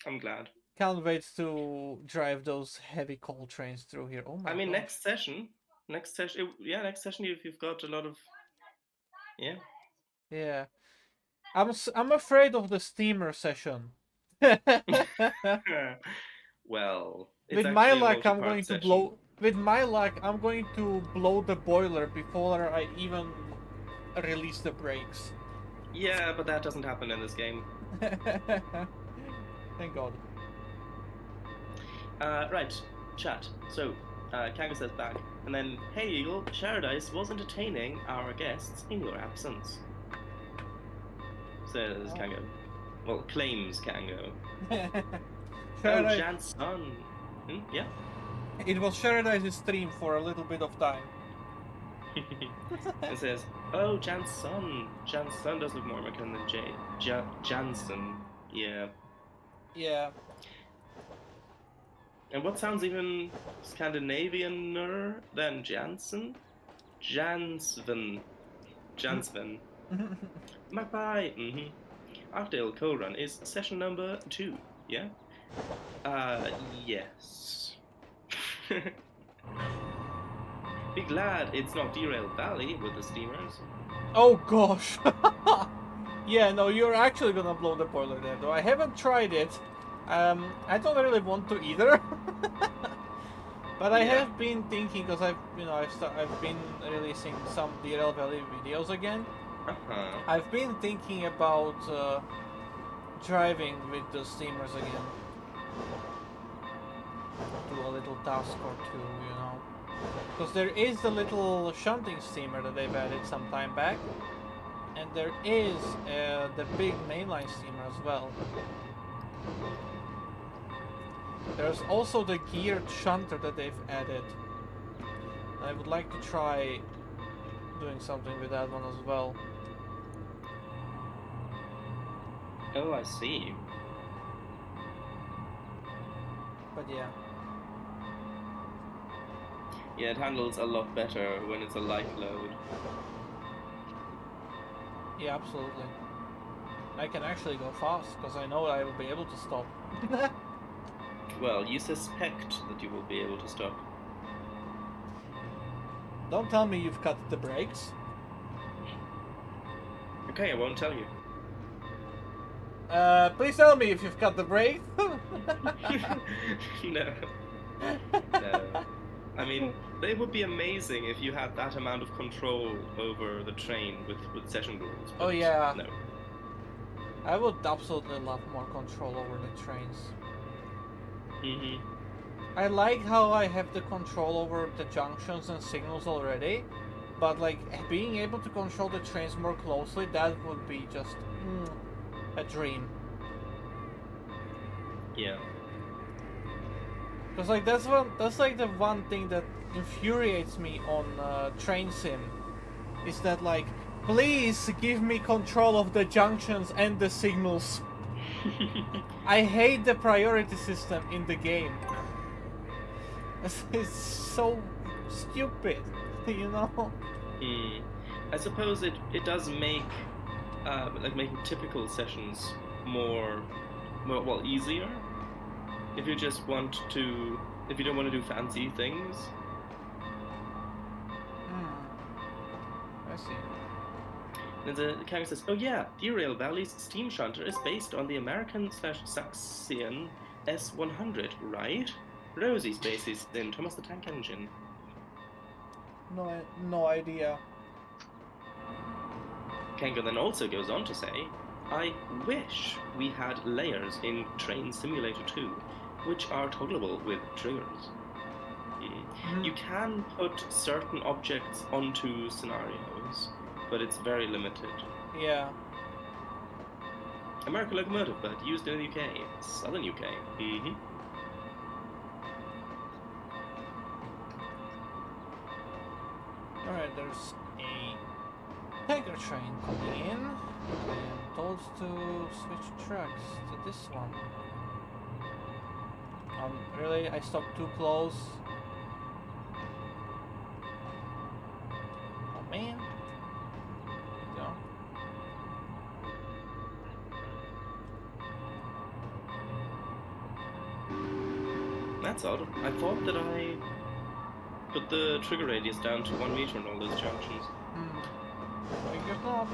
Speaker 2: I'm glad.
Speaker 1: Can't wait to drive those heavy coal trains through here. Oh my
Speaker 2: I mean,
Speaker 1: gosh.
Speaker 2: next session, next session, you've got a lot of, yeah.
Speaker 1: Yeah. I'm afraid of the steamer session.
Speaker 2: Well, it's
Speaker 1: With my
Speaker 2: actually a
Speaker 1: luck, I'm
Speaker 2: multi-part
Speaker 1: going to
Speaker 2: session.
Speaker 1: blow. With my luck, I'm going to blow the boiler before I even release the brakes.
Speaker 2: Yeah, but that doesn't happen in this game.
Speaker 1: Thank God.
Speaker 2: Right, chat. So, Kanga says back, and then, hey Eagle, Paradise was entertaining our guests in your absence. Says Kango. Well, claims Kango. Oh, Jan's son. Yeah.
Speaker 1: It was Paradise's stream for a little bit of time.
Speaker 2: It says, oh, Jan's son. Jan's son does look more American than Jansen. Yeah.
Speaker 1: Yeah.
Speaker 2: And what sounds even Scandinavianer than Jansen? Jansven. Magpie. Archdale Coal Run is session number 2. Yeah. Yes. Be glad it's not Derail Valley with the steamers.
Speaker 1: Oh gosh. Yeah, no, you're actually gonna blow the boiler there, though. I haven't tried it. I don't really want to either. But I have been thinking, because I've been releasing some DRL Valley videos again. I've been thinking about driving with the steamers again. Do a little task or two, Because there is the little shunting steamer that they've added some time back. And there is the big mainline steamer as well. There's also the geared shunter that they've added. I would like to try doing something with that one as well.
Speaker 2: Oh, I see.
Speaker 1: But yeah.
Speaker 2: Yeah, it handles a lot better when it's a light load.
Speaker 1: Yeah, absolutely. I can actually go fast, because I know I will be able to stop.
Speaker 2: Well, you suspect that you will be able to stop.
Speaker 1: Don't tell me you've cut the brakes.
Speaker 2: Okay, I won't tell you.
Speaker 1: Please tell me if you've cut the brakes.
Speaker 2: No. No. I mean, they would be amazing if you had that amount of control over the train with session rules.
Speaker 1: Oh yeah.
Speaker 2: No.
Speaker 1: I would absolutely love more control over the trains.
Speaker 2: Mm-hmm.
Speaker 1: I like how I have the control over the junctions and signals already, but like being able to control the trains more closely, that would be just a dream.
Speaker 2: Yeah.
Speaker 1: Because like that's like the one thing that infuriates me on train sim, is that like, please give me control of the junctions and the signals. I hate the priority system in the game. It's so stupid, you know?
Speaker 2: I suppose it does make like making typical sessions more well easier if you just want to, if you don't want to do fancy things.
Speaker 1: I see.
Speaker 2: And the character says, "Oh yeah, Derail Valley's steam shunter is based on the American/Saxion S100, right? Rosie's bases in Thomas the Tank Engine."
Speaker 1: No idea.
Speaker 2: Kenga then also goes on to say, "I wish we had layers in Train Simulator 2, which are toggleable with triggers. You can put certain objects onto scenarios, but it's very limited.
Speaker 1: Yeah.
Speaker 2: American locomotive, but used in the UK, southern UK. Mm-hmm.
Speaker 1: Alright, there's a tanker train coming in. I am told to switch tracks to this one. Really? I stopped too close? Oh man. Go.
Speaker 2: That's odd. I thought that I put the trigger radius down to 1 meter in all those junctions.
Speaker 1: I guess not.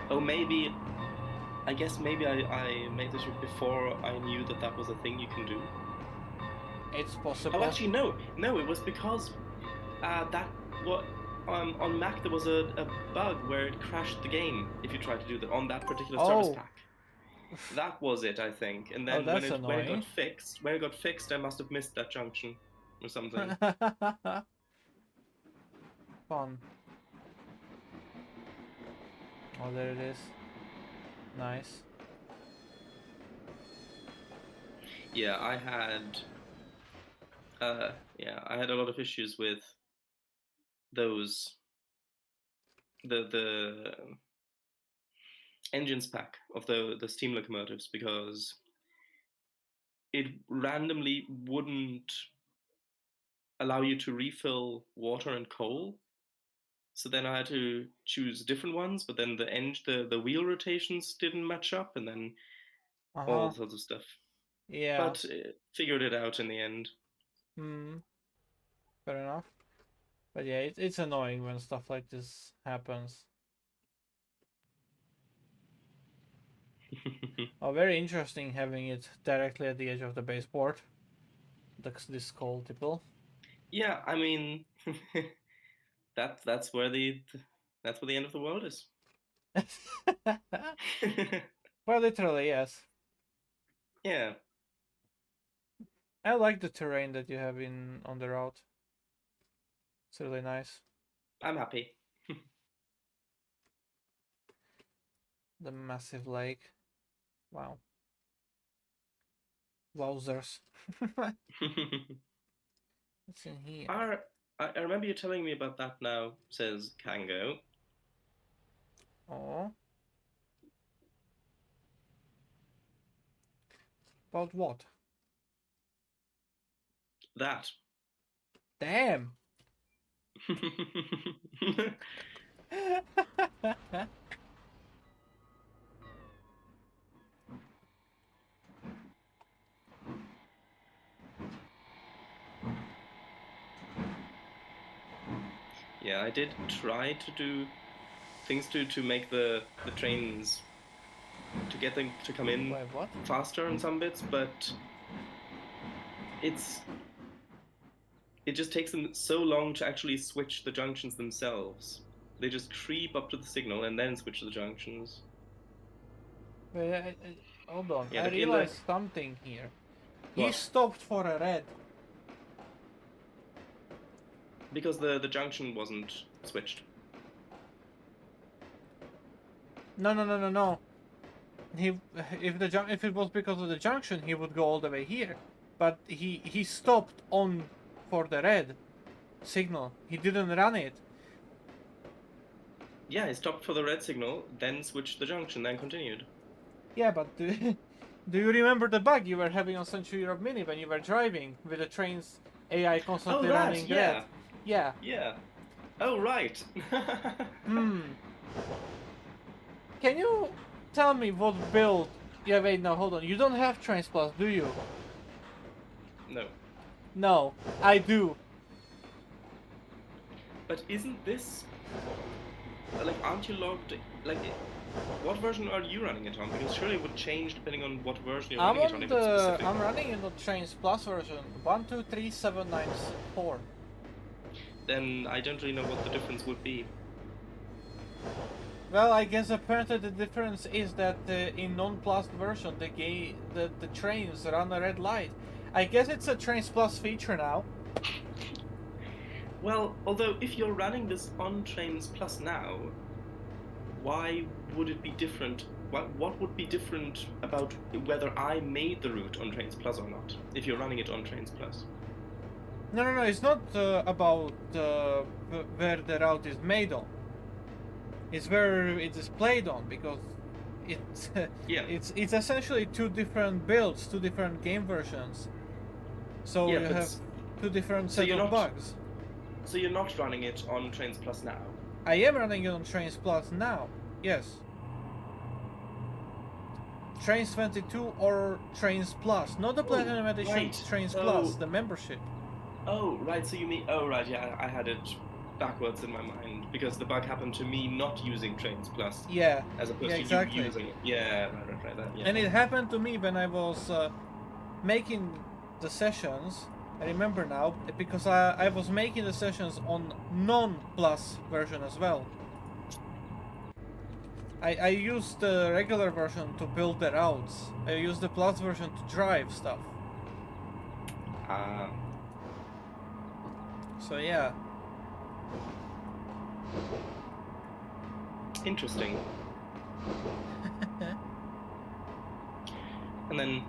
Speaker 2: Oh, maybe. I guess maybe I made this before I knew that that was a thing you can do.
Speaker 1: It's possible.
Speaker 2: Oh, actually, no. No, it was because that what on Mac there was a bug where it crashed the game if you tried to do that on that particular service pack. That was it, I think. And then when it got fixed, I must have missed that junction or something.
Speaker 1: Fun. Oh, there it is. Nice.
Speaker 2: Yeah, I had a lot of issues with those the engines pack of the steam locomotives, because it randomly wouldn't allow you to refill water and coal. So then I had to choose different ones, but then the wheel rotations didn't match up, and then all sorts of stuff.
Speaker 1: Yeah.
Speaker 2: But figured it out in the end.
Speaker 1: Fair enough. But yeah, it's annoying when stuff like this happens. Oh, very interesting having it directly at the edge of the baseboard. This coal tipple.
Speaker 2: Yeah, I mean, that's where the end of the world is.
Speaker 1: Well, literally, yes.
Speaker 2: Yeah.
Speaker 1: I like the terrain that you have on the route. It's really nice.
Speaker 2: I'm happy.
Speaker 1: The massive lake. Wow. Wowzers. What's in here?
Speaker 2: I remember you telling me about that now, says Kango.
Speaker 1: Oh. About what?
Speaker 2: That.
Speaker 1: Damn!
Speaker 2: Yeah, I did try to do things to make the trains to get them to come in
Speaker 1: Wait, what?
Speaker 2: faster in some bits, but it just takes them so long to actually switch the junctions themselves. They just creep up to the signal and then switch the junctions.
Speaker 1: Wait, hold on.
Speaker 2: Yeah,
Speaker 1: I
Speaker 2: like
Speaker 1: realized something here. He
Speaker 2: what?
Speaker 1: stopped for a red.
Speaker 2: Because the junction wasn't switched.
Speaker 1: No. If it was because of the junction, he would go all the way here. But he stopped on for the red signal. He didn't run it.
Speaker 2: Yeah, he stopped for the red signal, then switched the junction, then continued.
Speaker 1: Yeah, but do you remember the bug you were having on Century Europe Mini when you were driving with the train's AI constantly running red? Yeah.
Speaker 2: Yeah. Oh, right.
Speaker 1: Can you tell me what build? Yeah, wait, no, hold on. You don't have Trainz Plus, do you?
Speaker 2: No.
Speaker 1: No, I do.
Speaker 2: But isn't this... Like, aren't you logged... Like, what version are you running it on? Because surely it would change depending on what version you're running it on. If it's specific.
Speaker 1: I'm running in the Trainz Plus version 123794.
Speaker 2: Then I don't really know what the difference would be.
Speaker 1: Well, I guess apparently the difference is that in non-plus version the trains run a red light. I guess it's a Trainz Plus feature now.
Speaker 2: Well, although if you're running this on Trainz Plus now, why would it be different? What would be different about whether I made the route on Trainz Plus or not, if you're running it on Trainz Plus?
Speaker 1: No, it's not about where the route is made on. It's where it is played on, because it's
Speaker 2: Yeah.
Speaker 1: it's essentially two different builds, two different game versions. So
Speaker 2: Yeah,
Speaker 1: you have two different set of bugs.
Speaker 2: So you're not running it on Trainz Plus now?
Speaker 1: I am running it on Trainz Plus now. Yes. Trainz 22 or Trainz Plus, not the Platinum Edition.
Speaker 2: Right.
Speaker 1: Trainz Plus, the membership.
Speaker 2: Oh, right. So you mean? Oh, right. Yeah, I had it backwards in my mind because the bug happened to me not using Trainz Plus.
Speaker 1: Yeah.
Speaker 2: As opposed to you using it. Yeah, right. That, yeah.
Speaker 1: And it happened to me when I was making the sessions. I remember now because I was making the sessions on non-plus version as well. I used the regular version to build the routes. I used the plus version to drive stuff. So yeah.
Speaker 2: Interesting. And then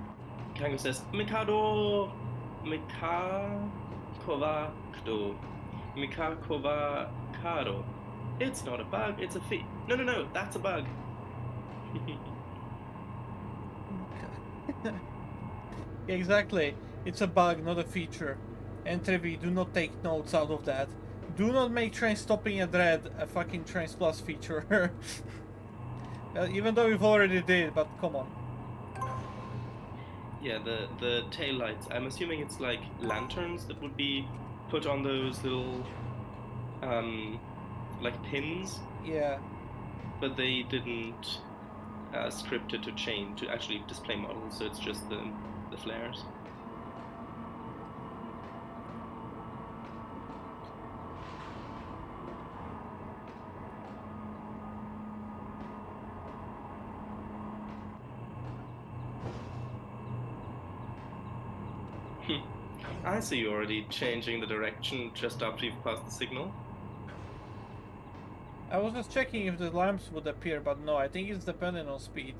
Speaker 2: Kango says, Mikado Mikakovakado. It's not a bug, it's a feat. No, that's a bug.
Speaker 1: Exactly. It's a bug, not a feature. And Trevi, do not take notes out of that. Do not make train stopping at red a fucking Trainz Plus feature. Even though we've already did, but come on.
Speaker 2: Yeah, the tail lights. I'm assuming it's like lanterns that would be put on those little like pins.
Speaker 1: Yeah.
Speaker 2: But they didn't script it to change to actually display models, so it's just the flares. I see you already changing the direction just after you've passed the signal.
Speaker 1: I was just checking if the lamps would appear, but no, I think it's dependent on speed.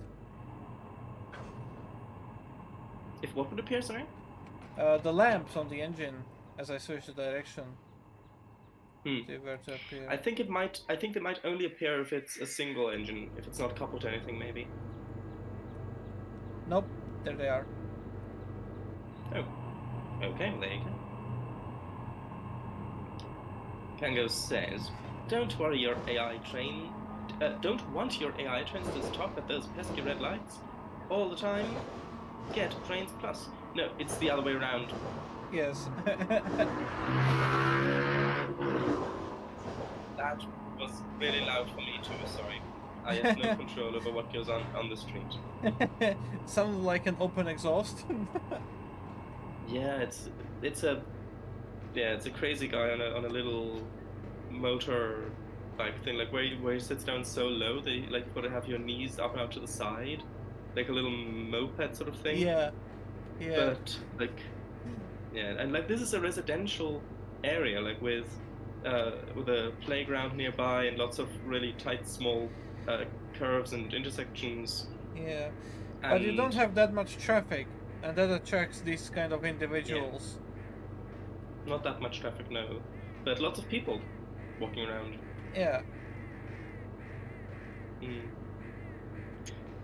Speaker 2: If what would appear, sorry?
Speaker 1: The lamps on the engine as I switch the direction.
Speaker 2: Hmm.
Speaker 1: They were to appear.
Speaker 2: I think they might only appear if it's a single engine, if it's not coupled to anything, maybe.
Speaker 1: Nope, there they are.
Speaker 2: Oh. Okay, well, there you go. Kango says, don't worry your AI train. Don't want your AI trains to stop at those pesky red lights all the time. Get Trainz Plus. No, it's the other way around.
Speaker 1: Yes.
Speaker 2: That was really loud for me too, sorry. I have no control over what goes on the street.
Speaker 1: Sounds like an open exhaust.
Speaker 2: Yeah, it's a crazy guy on a little motor like thing, like where he sits down so low that you like gotta have your knees up and out to the side, like a little moped sort of thing.
Speaker 1: Yeah.
Speaker 2: But like, yeah, and like this is a residential area, like with a playground nearby and lots of really tight, small curves and intersections.
Speaker 1: Yeah.
Speaker 2: And
Speaker 1: But you don't have that much traffic, and that attracts these kind of individuals.
Speaker 2: Not that much traffic, no, but lots of people walking around.
Speaker 1: Yeah.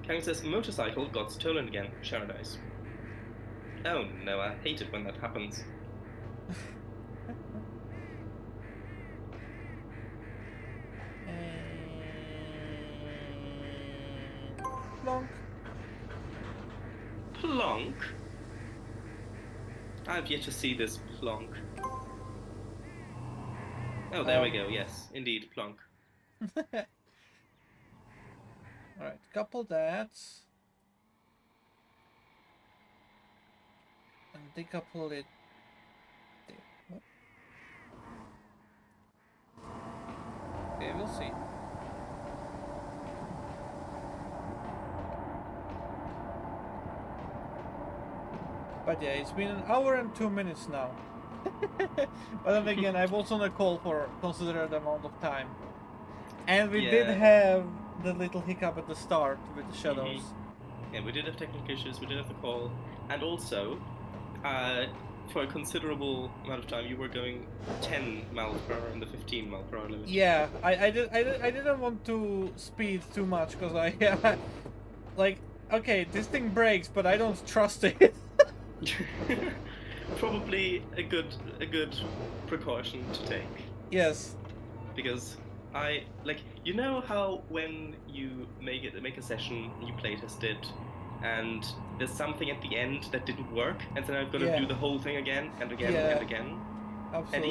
Speaker 2: Kang says motorcycle got stolen again. Paradise. Oh no, I hate it when that happens.
Speaker 1: Plonk.
Speaker 2: Plonk? I've yet to see this plonk. Oh, there we go, yes, indeed, plonk.
Speaker 1: Alright, couple that. And decouple it. What? Okay, we'll see. But yeah, it's been an hour and 2 minutes now. But then again, I was on a call for a considerable amount of time. And we did have the little hiccup at the start with the shadows.
Speaker 2: Yeah, we did have technical issues, we did have the call. And also, for a considerable amount of time, you were going 10 miles per hour in the 15 mile per hour limit.
Speaker 1: Yeah, I didn't want to speed too much because I like, okay, this thing breaks, but I don't trust it.
Speaker 2: Probably a good precaution to take.
Speaker 1: Yes.
Speaker 2: Because I like, you know how when you make a session, you playtest it, and there's something at the end that didn't work, and then I've got to do the whole thing again and again and again.
Speaker 1: Absolutely.
Speaker 2: And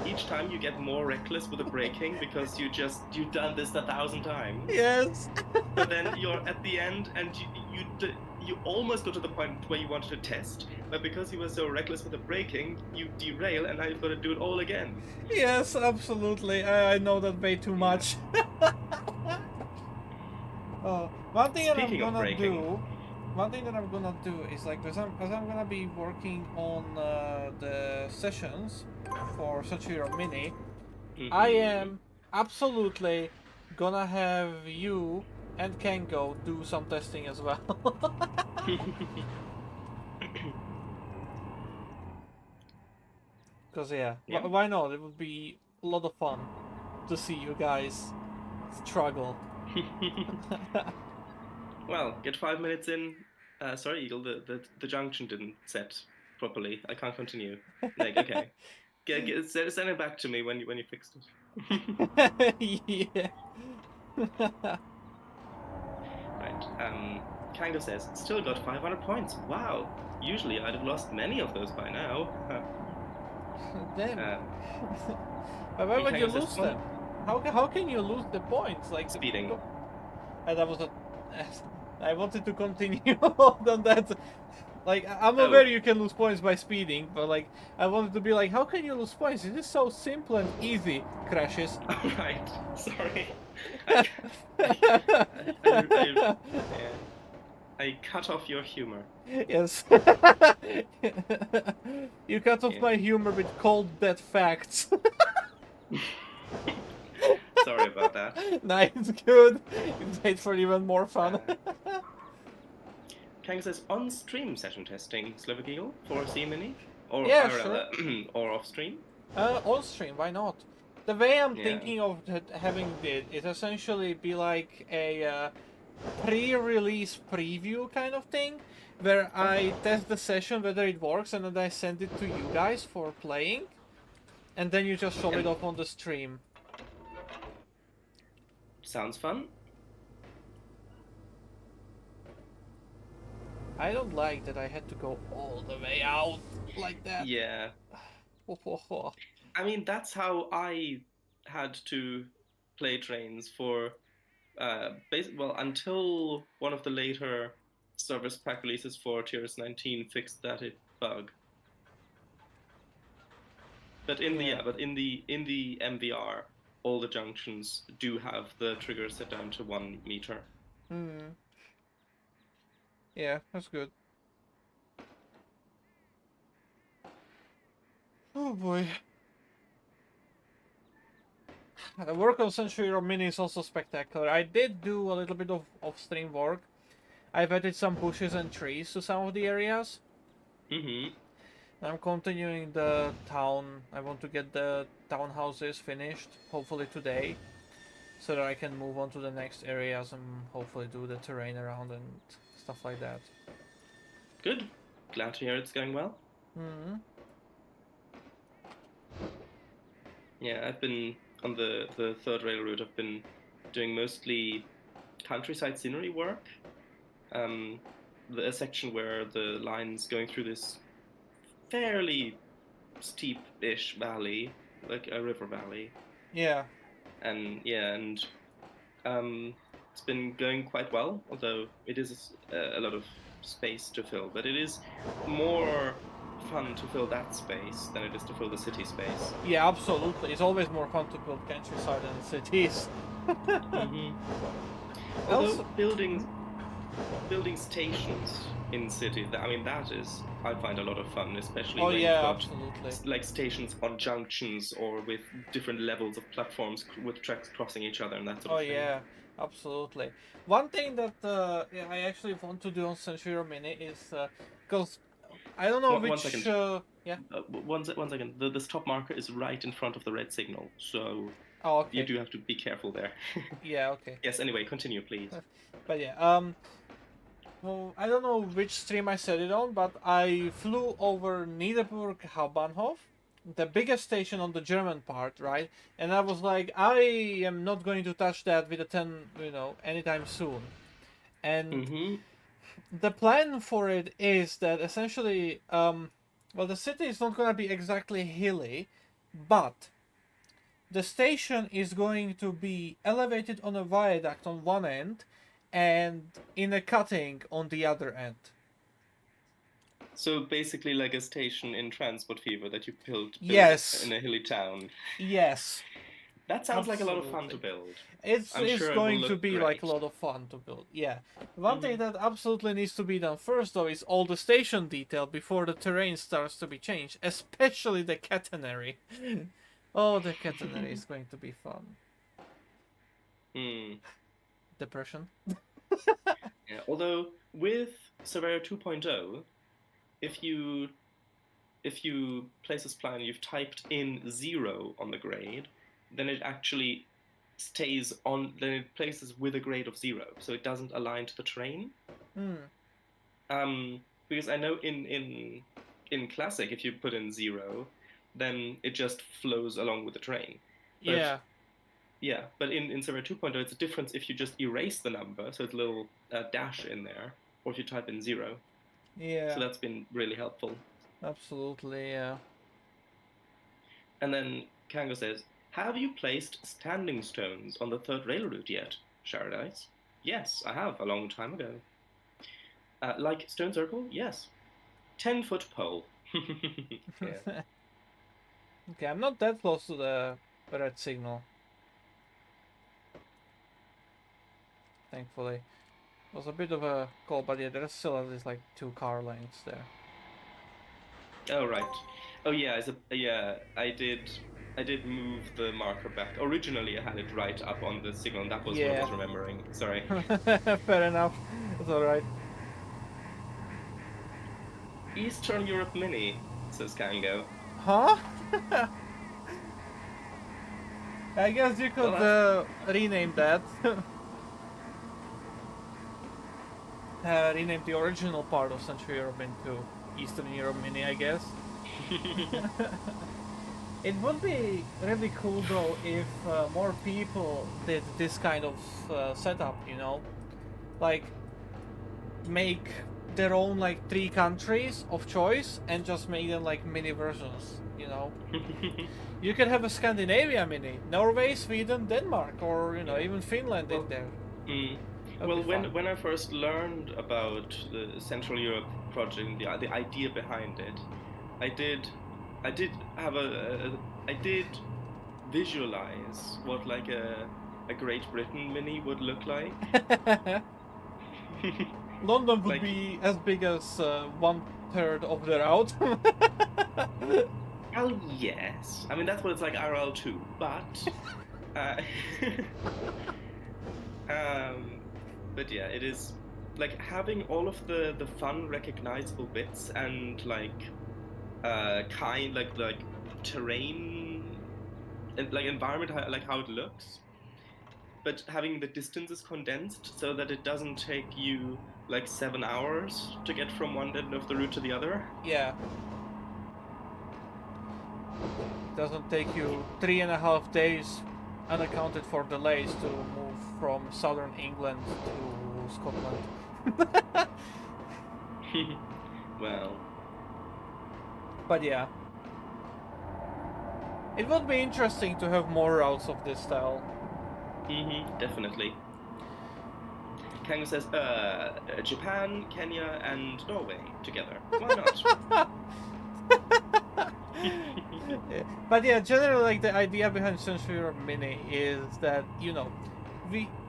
Speaker 2: each time you get more reckless with the braking because you've done this 1,000 times.
Speaker 1: Yes.
Speaker 2: But then you're at the end and you almost go to the point where you wanted to test, but because you were so reckless with the braking, you derail, and now you've got to do it all again.
Speaker 1: Yes, absolutely. I know that way too much. One thing that I'm gonna do is like, because I'm gonna be working on the sessions for Sachiro Mini. I am absolutely gonna have you and Kengo do some testing as well. Because why not? It would be a lot of fun to see you guys struggle.
Speaker 2: Well, get 5 minutes in. Sorry, Eagle, the junction didn't set properly. I can't continue. Like, okay. Send it back to me when you fixed it.
Speaker 1: Yeah.
Speaker 2: Right. Kango says, still got 500 points. Wow. Usually I'd have lost many of those by now.
Speaker 1: Damn. But why would you lose them? How can you lose the points? Like
Speaker 2: speeding.
Speaker 1: And that was I wanted to continue on that. Like, I'm aware you can lose points by speeding, but like, I wanted to be like, how can you lose points? It is so simple and easy. Crashes.
Speaker 2: Right. Sorry. I cut off your humor.
Speaker 1: Yes. You cut off my humor with cold dead facts.
Speaker 2: Sorry about that.
Speaker 1: Nah, it's good. It made for even more fun.
Speaker 2: Kang says on stream session testing Slovak Eagle for C Mini or
Speaker 1: Yeah,
Speaker 2: IRL
Speaker 1: sure.
Speaker 2: or off stream.
Speaker 1: On stream, why not? The way I'm
Speaker 2: Yeah.
Speaker 1: thinking of having it is essentially be like a pre-release preview kind of thing, where I test the session whether it works, and then I send it to you guys for playing, and then you just show it off on the stream.
Speaker 2: Sounds fun.
Speaker 1: I don't like that I had to go all the way out like that.
Speaker 2: Yeah. I mean, that's how I had to play Trainz for, well, until one of the later service pack releases for Tiers 19 fixed that bug. But in the MVR, all the junctions do have the trigger set down to 1 meter.
Speaker 1: Hmm. Yeah, that's good. Oh boy. The work on Century Road Mini is also spectacular. I did do a little bit of off-stream work. I've added some bushes and trees to some of the areas.
Speaker 2: Mm-hmm.
Speaker 1: I'm continuing the town. I want to get the townhouses finished, hopefully today, so that I can move on to the next areas and hopefully do the terrain around and stuff like that.
Speaker 2: Good. Glad to hear it's going well.
Speaker 1: Hmm.
Speaker 2: Yeah, I've been on the third rail route. I've been doing mostly countryside scenery work. A section where the line's going through this fairly steep-ish valley, like a river valley.
Speaker 1: Yeah.
Speaker 2: And yeah, and it's been going quite well, although it is a lot of space to fill. But it is more fun to fill that space than it is to fill the city space.
Speaker 1: Yeah, absolutely. It's always more fun to build countryside than cities.
Speaker 2: Mm-hmm. Although building stations in cities, I mean, that is, I find a lot of fun, especially when you've got
Speaker 1: absolutely.
Speaker 2: like stations on junctions or with different levels of platforms with tracks crossing each other and that sort of thing.
Speaker 1: Oh yeah, absolutely. One thing that I actually want to do on Century Mini is because I don't know which.
Speaker 2: 1 second.
Speaker 1: Yeah.
Speaker 2: 1 second. The stop marker is right in front of the red signal, so
Speaker 1: Oh, okay.
Speaker 2: you do have to be careful there.
Speaker 1: Yeah. Okay.
Speaker 2: Yes. Anyway, continue, please.
Speaker 1: But yeah. Well, I don't know which stream I said it on, but I flew over Niederburg Hauptbahnhof, the biggest station on the German part, right? And I was like, I am not going to touch that with a 10, anytime soon. And
Speaker 2: Mm-hmm.
Speaker 1: the plan for it is that essentially, well, the city is not going to be exactly hilly, but the station is going to be elevated on a viaduct on one end and in a cutting on the other end.
Speaker 2: So basically, like a station in Transport Fever that you built
Speaker 1: Yes.
Speaker 2: in a hilly town.
Speaker 1: Yes.
Speaker 2: That sounds like a lot of fun to build.
Speaker 1: It's
Speaker 2: sure
Speaker 1: going to be
Speaker 2: great.
Speaker 1: like a lot of fun to build. Yeah. One thing that absolutely needs to be done first, though, is all the station detail before the terrain starts to be changed, especially the catenary. Oh, the catenary is going to be fun. Depression.
Speaker 2: Yeah. Although with Surveyor 2.0, if you place a spline and you've typed in 0 on the grade, then it actually stays on. Then it places with a grade of 0, so it doesn't align to the terrain. Because I know in Classic, if you put in 0, then it just flows along with the terrain. But yeah, but in Surveyor 2.0, it's a difference if you just erase the number, so it's a little dash in there, or if you type in 0.
Speaker 1: Yeah.
Speaker 2: So that's been really helpful.
Speaker 1: Absolutely, yeah.
Speaker 2: And then Kango says, have you placed standing stones on the third rail route yet, Sharadice? Yes, I have, a long time ago. Like Stone Circle? Yes. 10-foot pole. Yeah.
Speaker 1: Okay, I'm not that close to the red signal. Thankfully. It was a bit of a call, but yeah, there's still at least like 2 car lengths there.
Speaker 2: Oh, right. Oh, yeah, I did I did move the marker back. Originally, I had it right up on the signal, and that was what I
Speaker 1: Yeah.
Speaker 2: was remembering. Sorry.
Speaker 1: Fair enough. It's alright.
Speaker 2: Eastern Europe Mini, says Kango.
Speaker 1: Huh? I guess you
Speaker 2: Well,
Speaker 1: could rename that. Rename the original part of Central Europe into Eastern Europe Mini, I guess. It would be really cool though if more people did this kind of setup, you know? Like, make their own like 3 countries of choice and just make them like mini versions, you know? You could have a Scandinavia mini, Norway, Sweden, Denmark, or you know, even Finland in there.
Speaker 2: Mm. Well, when I first learned about the Central Europe project, the idea behind it, I did I did visualize what like a Great Britain mini would look like.
Speaker 1: London would
Speaker 2: Like-
Speaker 1: be as big as 1/3 of the route.
Speaker 2: Well, yes. I mean that's what it's like RL2, but but yeah, it is like having all of the fun recognizable bits and like kind like terrain and like environment like how it looks, but having the distances condensed so that it doesn't take you like 7 hours to get from one end of the route to the other.
Speaker 1: Yeah. Doesn't take you 3.5 days, unaccounted for delays, to move from southern England to Scotland.
Speaker 2: Well,
Speaker 1: But yeah. It would be interesting to have more routes of this style.
Speaker 2: definitely. Kang says, Japan, Kenya, and Norway together. Why not?
Speaker 1: But yeah, generally, like the idea behind Central Europe Mini is that, you know,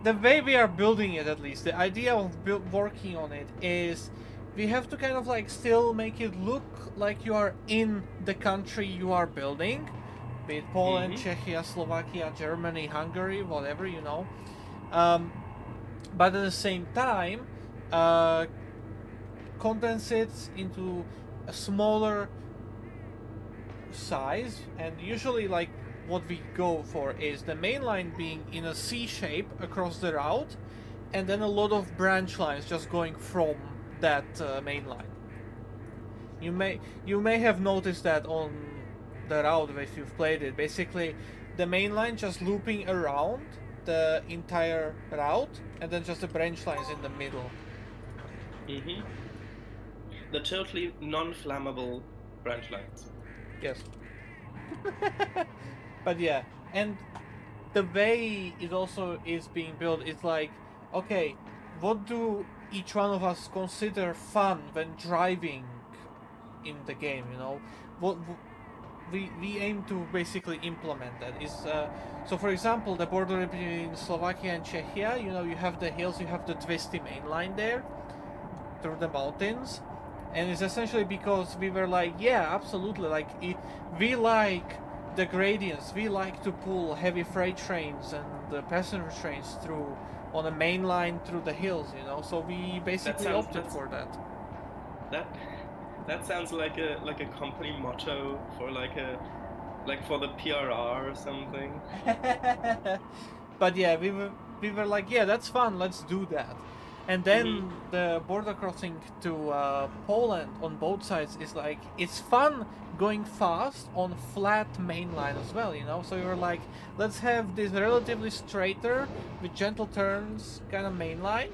Speaker 1: the way we are building it, at least the idea of working on it is we have to kind of like still make it look like you are in the country you are building, be it Poland, Czechia, Slovakia, Germany, Hungary, whatever, you know. But at the same time, condense it into a smaller size, and usually like what we go for is the main line being in a C shape across the route, and then a lot of branch lines just going from that main line. You may have noticed that on the route if you've played it. Basically, the main line just looping around the entire route, and then just the branch lines in the middle.
Speaker 2: The totally non-flammable branch lines.
Speaker 1: Yes. But yeah, and the way it also is being built is like, okay, what do each one of us consider fun when driving in the game, you know? What we aim to basically implement that is, so for example, the border between Slovakia and Czechia, you know, you have the hills, you have the twisty main line there through the mountains, and it's essentially because we were like, yeah, absolutely, like we like the gradients, we like to pull heavy freight trains and the passenger trains through on a main line through the hills, you know, so we basically opted for that.
Speaker 2: That sounds like a company motto for like for the PRR or something.
Speaker 1: But yeah, we were like, yeah, that's fun, let's do that. And then the border crossing to Poland on both sides is like, it's fun going fast on flat main line as well, you know. So we were like, let's have this relatively straighter with gentle turns kind of main line.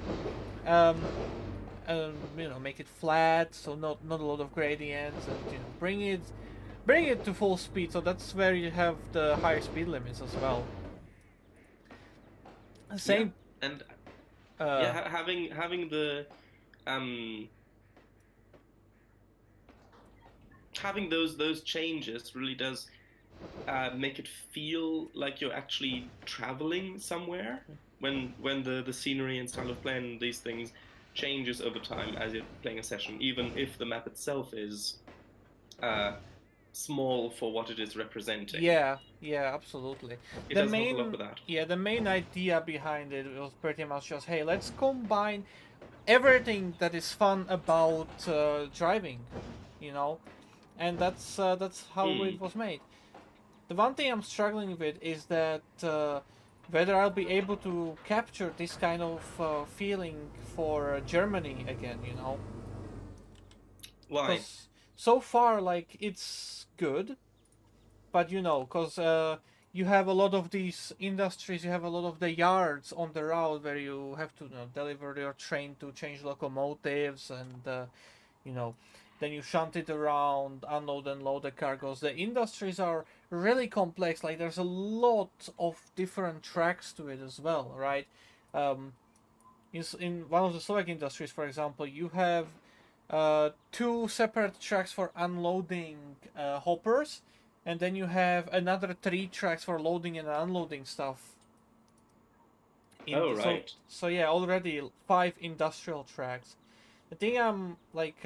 Speaker 1: You know, make it flat, so not a lot of gradients, and you know, bring it to full speed. So that's where you have the higher speed limits as well. Same.
Speaker 2: Yeah. And having the having those changes really does make it feel like you're actually traveling somewhere when the scenery and style of play and these things changes over time as you're playing a session, even if the map itself is small for what it is representing.
Speaker 1: Yeah, yeah, absolutely.
Speaker 2: It
Speaker 1: The
Speaker 2: does help a lot
Speaker 1: main,
Speaker 2: with that.
Speaker 1: yeah, the main idea behind it was pretty much just, hey, let's combine everything that is fun about driving, you know, and that's how
Speaker 2: Hmm.
Speaker 1: it was made. The one thing I'm struggling with is that whether I'll be able to capture this kind of feeling for Germany again, you know,
Speaker 2: Why?
Speaker 1: because so far like it's good, but you know, because you have a lot of these industries, you have a lot of the yards on the route where you have to, you know, deliver your train to change locomotives, and you know, then you shunt it around, unload and load the cargoes. The industries are really complex. Like there's a lot of different tracks to it as well, right? Um, in one of the Slovak industries, for example, you have two separate tracks for unloading hoppers, and then you have another three tracks for loading and unloading stuff.
Speaker 2: Oh,
Speaker 1: So
Speaker 2: right.
Speaker 1: so yeah, already five industrial tracks. The thing I'm like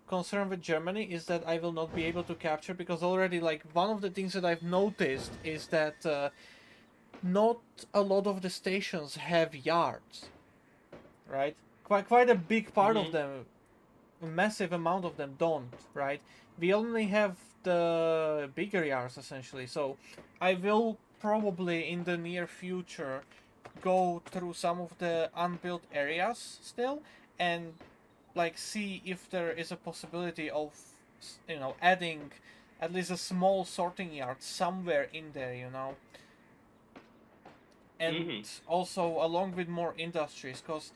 Speaker 1: concerned with Germany is that I will not be able to capture, because already like one of the things that I've noticed is that not a lot of the stations have yards, right? Quite a big part of
Speaker 2: Mm-hmm.
Speaker 1: them, a massive amount of them don't, right? We only have the bigger yards essentially. So I will probably in the near future go through some of the unbuilt areas still, and like see if there is a possibility of, you know, adding at least a small sorting yard somewhere in there, you know, and
Speaker 2: Mm-hmm.
Speaker 1: also along with more industries, because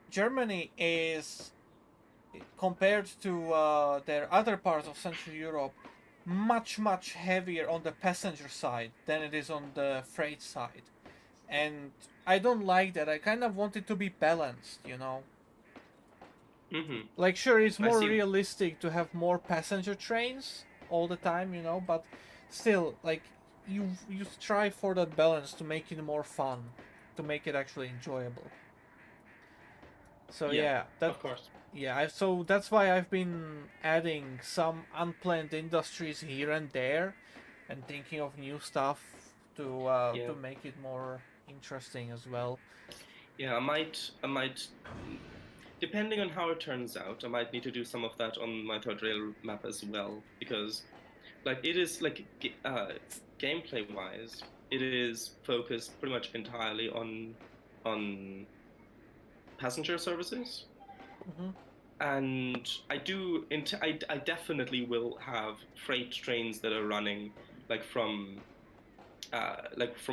Speaker 1: Germany is, compared to their other parts of Central Europe, much heavier on the passenger side than it is on the freight side, and I don't like that. I kind of want it to be balanced, you know.
Speaker 2: Mm-hmm.
Speaker 1: Like, sure, it's
Speaker 2: I
Speaker 1: more
Speaker 2: see.
Speaker 1: realistic to have more passenger trains all the time, you know, but still, like, you strive for that balance to make it more fun, to make it actually enjoyable. So
Speaker 2: Yeah,
Speaker 1: yeah, that
Speaker 2: of course.
Speaker 1: yeah, so that's why I've been adding some unplanned industries here and there, and thinking of new stuff
Speaker 2: Yeah.
Speaker 1: to make it more interesting as well.
Speaker 2: Yeah, I might, depending on how it turns out, I might need to do some of that on my third rail map as well, because like it is like gameplay wise, it is focused pretty much entirely on passenger services,
Speaker 1: Hmm.
Speaker 2: and I definitely will have freight trains that are running like from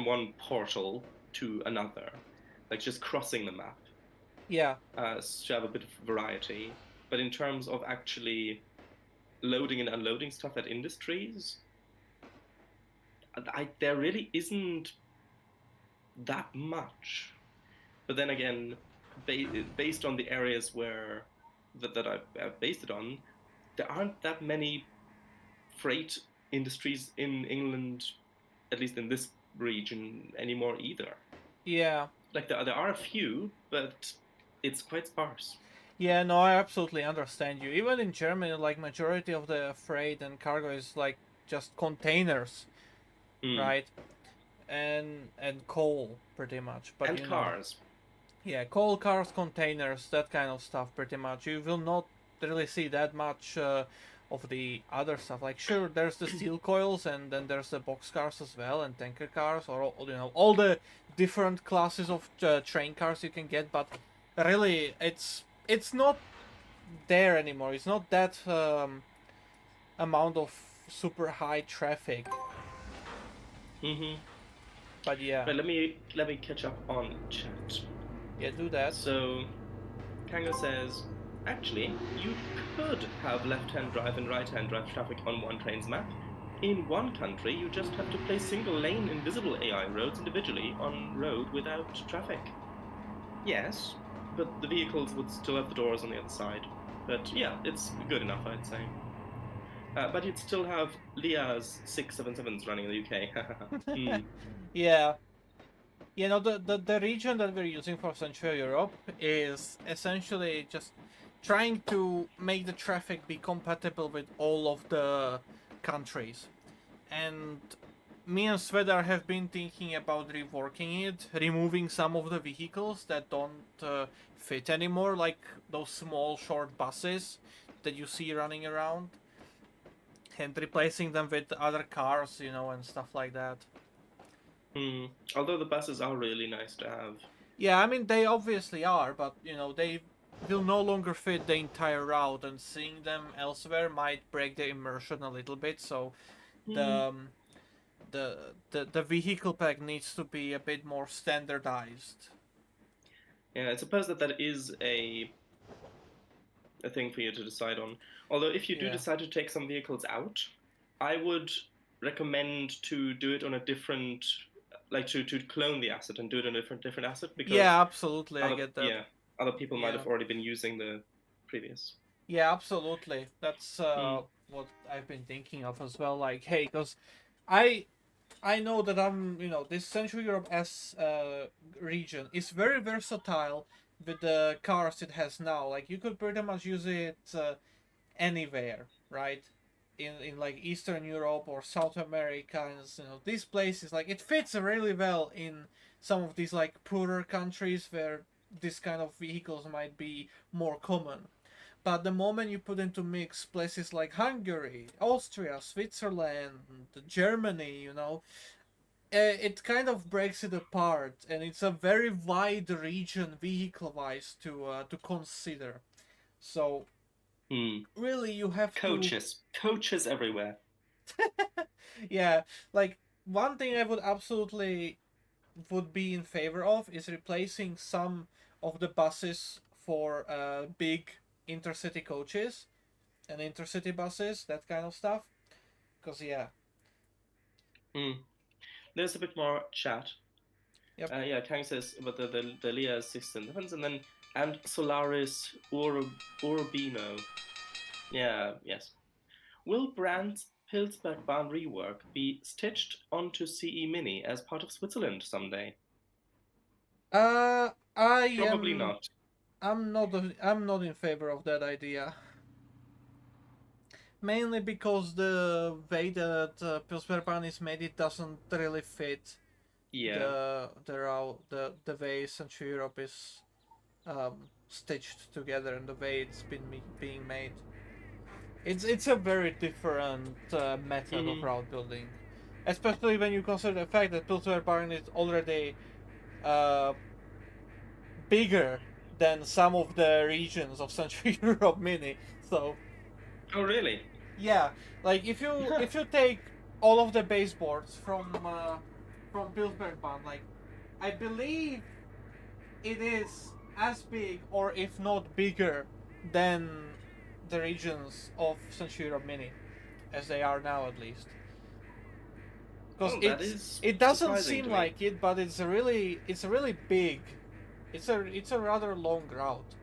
Speaker 2: one portal to another, like just crossing the map,
Speaker 1: Yeah,
Speaker 2: to have a bit of variety. But in terms of actually loading and unloading stuff at industries, there really isn't that much. But then again, based on the areas that I've based it on, there aren't that many freight industries in England, at least in this region, anymore either.
Speaker 1: yeah,
Speaker 2: Like there are a few, but it's quite sparse.
Speaker 1: yeah. No, I absolutely understand you. Even in Germany, like majority of the freight and cargo is like just containers,
Speaker 2: Mm.
Speaker 1: right? And coal pretty much. But
Speaker 2: And
Speaker 1: you know,
Speaker 2: cars.
Speaker 1: yeah, coal cars, containers, that kind of stuff pretty much. You will not really see that much of the other stuff. Like sure, there's the steel coils, and then there's the box cars as well, and tanker cars, or you know, all the different classes of train cars you can get. But really, it's not there anymore. It's not that amount of super high traffic.
Speaker 2: Mm-hmm.
Speaker 1: But yeah,
Speaker 2: Right, let me catch up on chat.
Speaker 1: yeah, do that.
Speaker 2: So Kanga says, actually, you could have left-hand drive and right-hand drive traffic on one train's map. In one country, you just have to place single-lane invisible AI roads individually on road without traffic. Yes, but the vehicles would still have the doors on the other side. But yeah, it's good enough, I'd say. But you'd still have Leah's 677s running in the UK. Hmm.
Speaker 1: Yeah. You know, the region that we're using for Central Europe is essentially just trying to make the traffic be compatible with all of the countries, and me and Svedar have been thinking about reworking it, removing some of the vehicles that don't fit anymore, like those small short buses that you see running around, and replacing them with other cars, and stuff like that.
Speaker 2: Although the buses are really nice to have.
Speaker 1: Yeah, I mean they obviously are, but they will no longer fit the entire route, and seeing them elsewhere might break the immersion a little bit. So the the vehicle pack needs to be a bit more standardized.
Speaker 2: Yeah, I suppose that is a thing for you to decide on. Although if you do
Speaker 1: Yeah.
Speaker 2: decide to take some vehicles out, I would recommend to do it on a different, like to clone the asset and do it on a different asset, because
Speaker 1: Yeah, absolutely, I get that.
Speaker 2: other people might
Speaker 1: Yeah.
Speaker 2: have already been using the previous.
Speaker 1: Yeah, absolutely. That's what I've been thinking of as well. Like, hey, because I know that this Central Europe S region is very versatile with the cars it has now. Like, you could pretty much use it anywhere, right? In like Eastern Europe or South America, and these places, like, it fits really well in some of these like poorer countries where this kind of vehicles might be more common. But the moment you put into mix places like Hungary, Austria, Switzerland, Germany, it kind of breaks it apart, and it's a very wide region vehicle-wise to consider. So really, you have
Speaker 2: coaches everywhere.
Speaker 1: Yeah, like one thing I would be in favor of is replacing some of the buses for big intercity coaches and intercity buses, that kind of stuff. Because yeah.
Speaker 2: There's a bit more chat.
Speaker 1: Yep.
Speaker 2: Kang says about the Leia system depends, and Solaris Urbino. Yeah, yes. Will Brand's Pillsbury Bahn rework be stitched onto CE Mini as part of Switzerland someday? Probably not.
Speaker 1: I'm not in favor of that idea. Mainly because the way that Pillsbury Bahn is made, it doesn't really fit the way Central Europe is stitched together and the way it's been being made. It's a very different method of route building, especially when you consider the fact that Pillsbury Bahn is already bigger than some of the regions of Central Europe Mini. So.
Speaker 2: Oh really?
Speaker 1: Yeah, like if you take all of the baseboards from Pillsbury Bahn, like I believe it is as big, or if not bigger, than the regions of Central Europe Mini, as they are now at least. Because it doesn't seem like it, but it's a really big. It's a rather long route.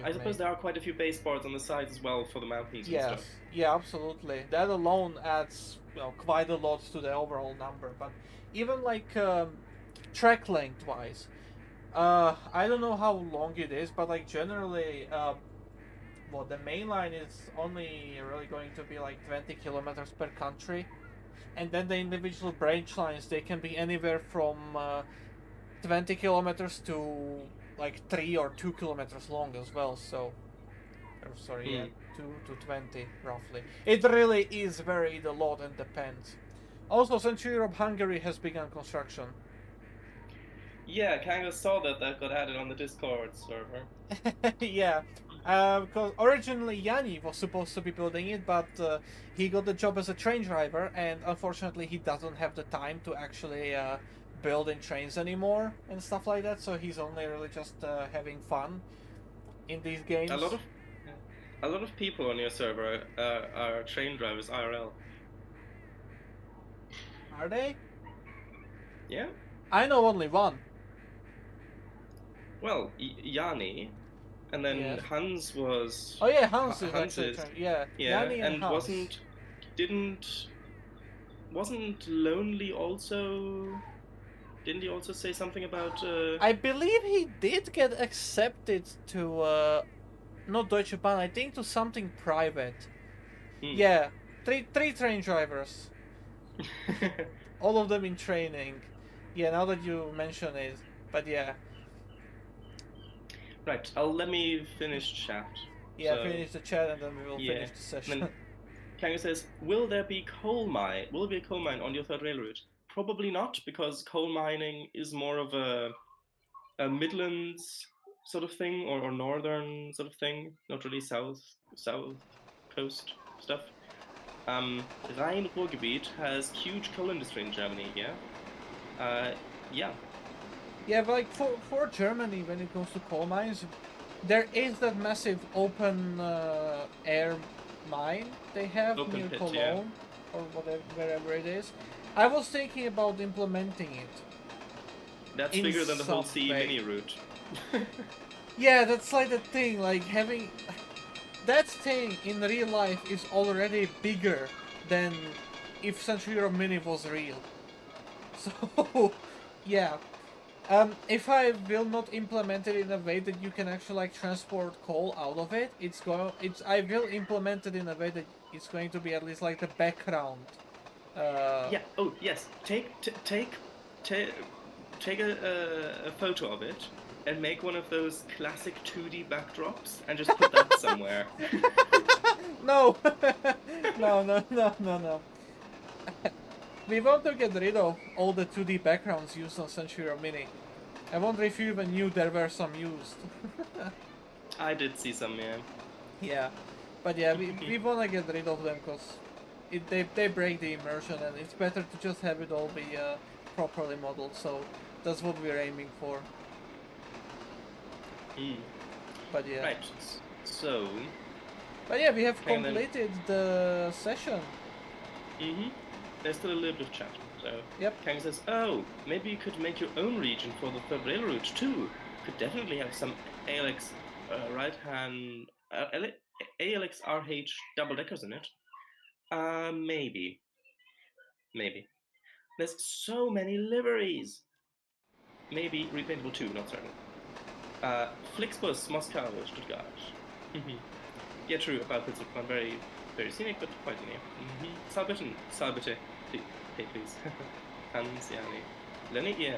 Speaker 2: I suppose there are quite a few baseboards on the sides as well for the mountains and stuff.
Speaker 1: Yeah, absolutely. That alone adds quite a lot to the overall number. But even like track length wise, I don't know how long it is, but like generally, the main line is only really going to be like 20 kilometers per country, and then the individual branch lines, they can be anywhere from 20 kilometers to like 3 or 2 kilometers long as well. So, 2 to 20 roughly. It really is varied a lot and depends. Also, Central Europe Hungary has begun construction.
Speaker 2: Yeah, kind of saw that got added on the Discord server.
Speaker 1: Yeah, because originally Yanni was supposed to be building it, but he got the job as a train driver, and unfortunately he doesn't have the time to actually build in trains anymore and stuff like that, so he's only really just having fun in these games.
Speaker 2: A lot of people on your server are train drivers IRL.
Speaker 1: Are they?
Speaker 2: Yeah.
Speaker 1: I know only one.
Speaker 2: Well, Yanni, and then Hans was.
Speaker 1: Oh yeah, Hans is actually. Yeah. Yanni and Hans.
Speaker 2: Wasn't Lonely also? Didn't he also say something about?
Speaker 1: I believe he did get accepted to not Deutsche Bahn. I think to something private. Yeah, three train drivers, all of them in training. Yeah, now that you mention it, but yeah,
Speaker 2: Right. Let me finish chat.
Speaker 1: yeah.
Speaker 2: So
Speaker 1: Finish the chat and then we will
Speaker 2: yeah.
Speaker 1: finish the
Speaker 2: And then
Speaker 1: session.
Speaker 2: Kango says, "Will there be coal mine? Will there be a coal mine on your third rail route? Probably not, because coal mining is more of a Midlands sort of thing, or northern sort of thing, not really south coast stuff. Rhein-Ruhrgebiet has huge coal industry in Germany. Yeah, yeah,
Speaker 1: Yeah, but like for Germany, when it comes to coal mines, there is that massive open air mine they have
Speaker 2: open
Speaker 1: near
Speaker 2: pit. Yeah,
Speaker 1: Cologne or whatever wherever it is. I was thinking about implementing it
Speaker 2: that's
Speaker 1: in
Speaker 2: bigger than the whole
Speaker 1: some
Speaker 2: C
Speaker 1: way.
Speaker 2: mini route.
Speaker 1: Yeah, that's like the thing. Like having that thing in real life is already bigger than if Century of Mini was real. So, yeah. If I will not implement it in a way that you can actually like transport coal out of it, I will implement it in a way that it's going to be at least like the background. Uh,
Speaker 2: Yeah. Oh yes. Take take a photo of it and make one of those classic 2D backdrops and just put that somewhere.
Speaker 1: no, no. We want to get rid of all the 2D backgrounds used on Century Mini. I wonder if you even knew there were some used.
Speaker 2: I did see some, yeah.
Speaker 1: Yeah, but yeah, we want to get rid of them because they break the immersion, and it's better to just have it all be properly modeled. So that's what we're aiming for.
Speaker 2: Mm.
Speaker 1: But yeah,
Speaker 2: Right. So,
Speaker 1: we have
Speaker 2: and then,
Speaker 1: completed the session.
Speaker 2: mm-hmm. There's still a little bit of chat. So,
Speaker 1: Yep.
Speaker 2: Kang says, "Oh, maybe you could make your own region for the third rail route too. Could definitely have some ALX right hand ALX RH double deckers in it. Maybe, maybe. There's so many liveries. Maybe repaintable too, not certain. Flixbus, Moscow, Stuttgart. Yeah, true. About Pizzaplan, very, very scenic, but quite near. Saarbrücken, Saarbrütte, hey, please. Hans, Jani. Lenny, yeah.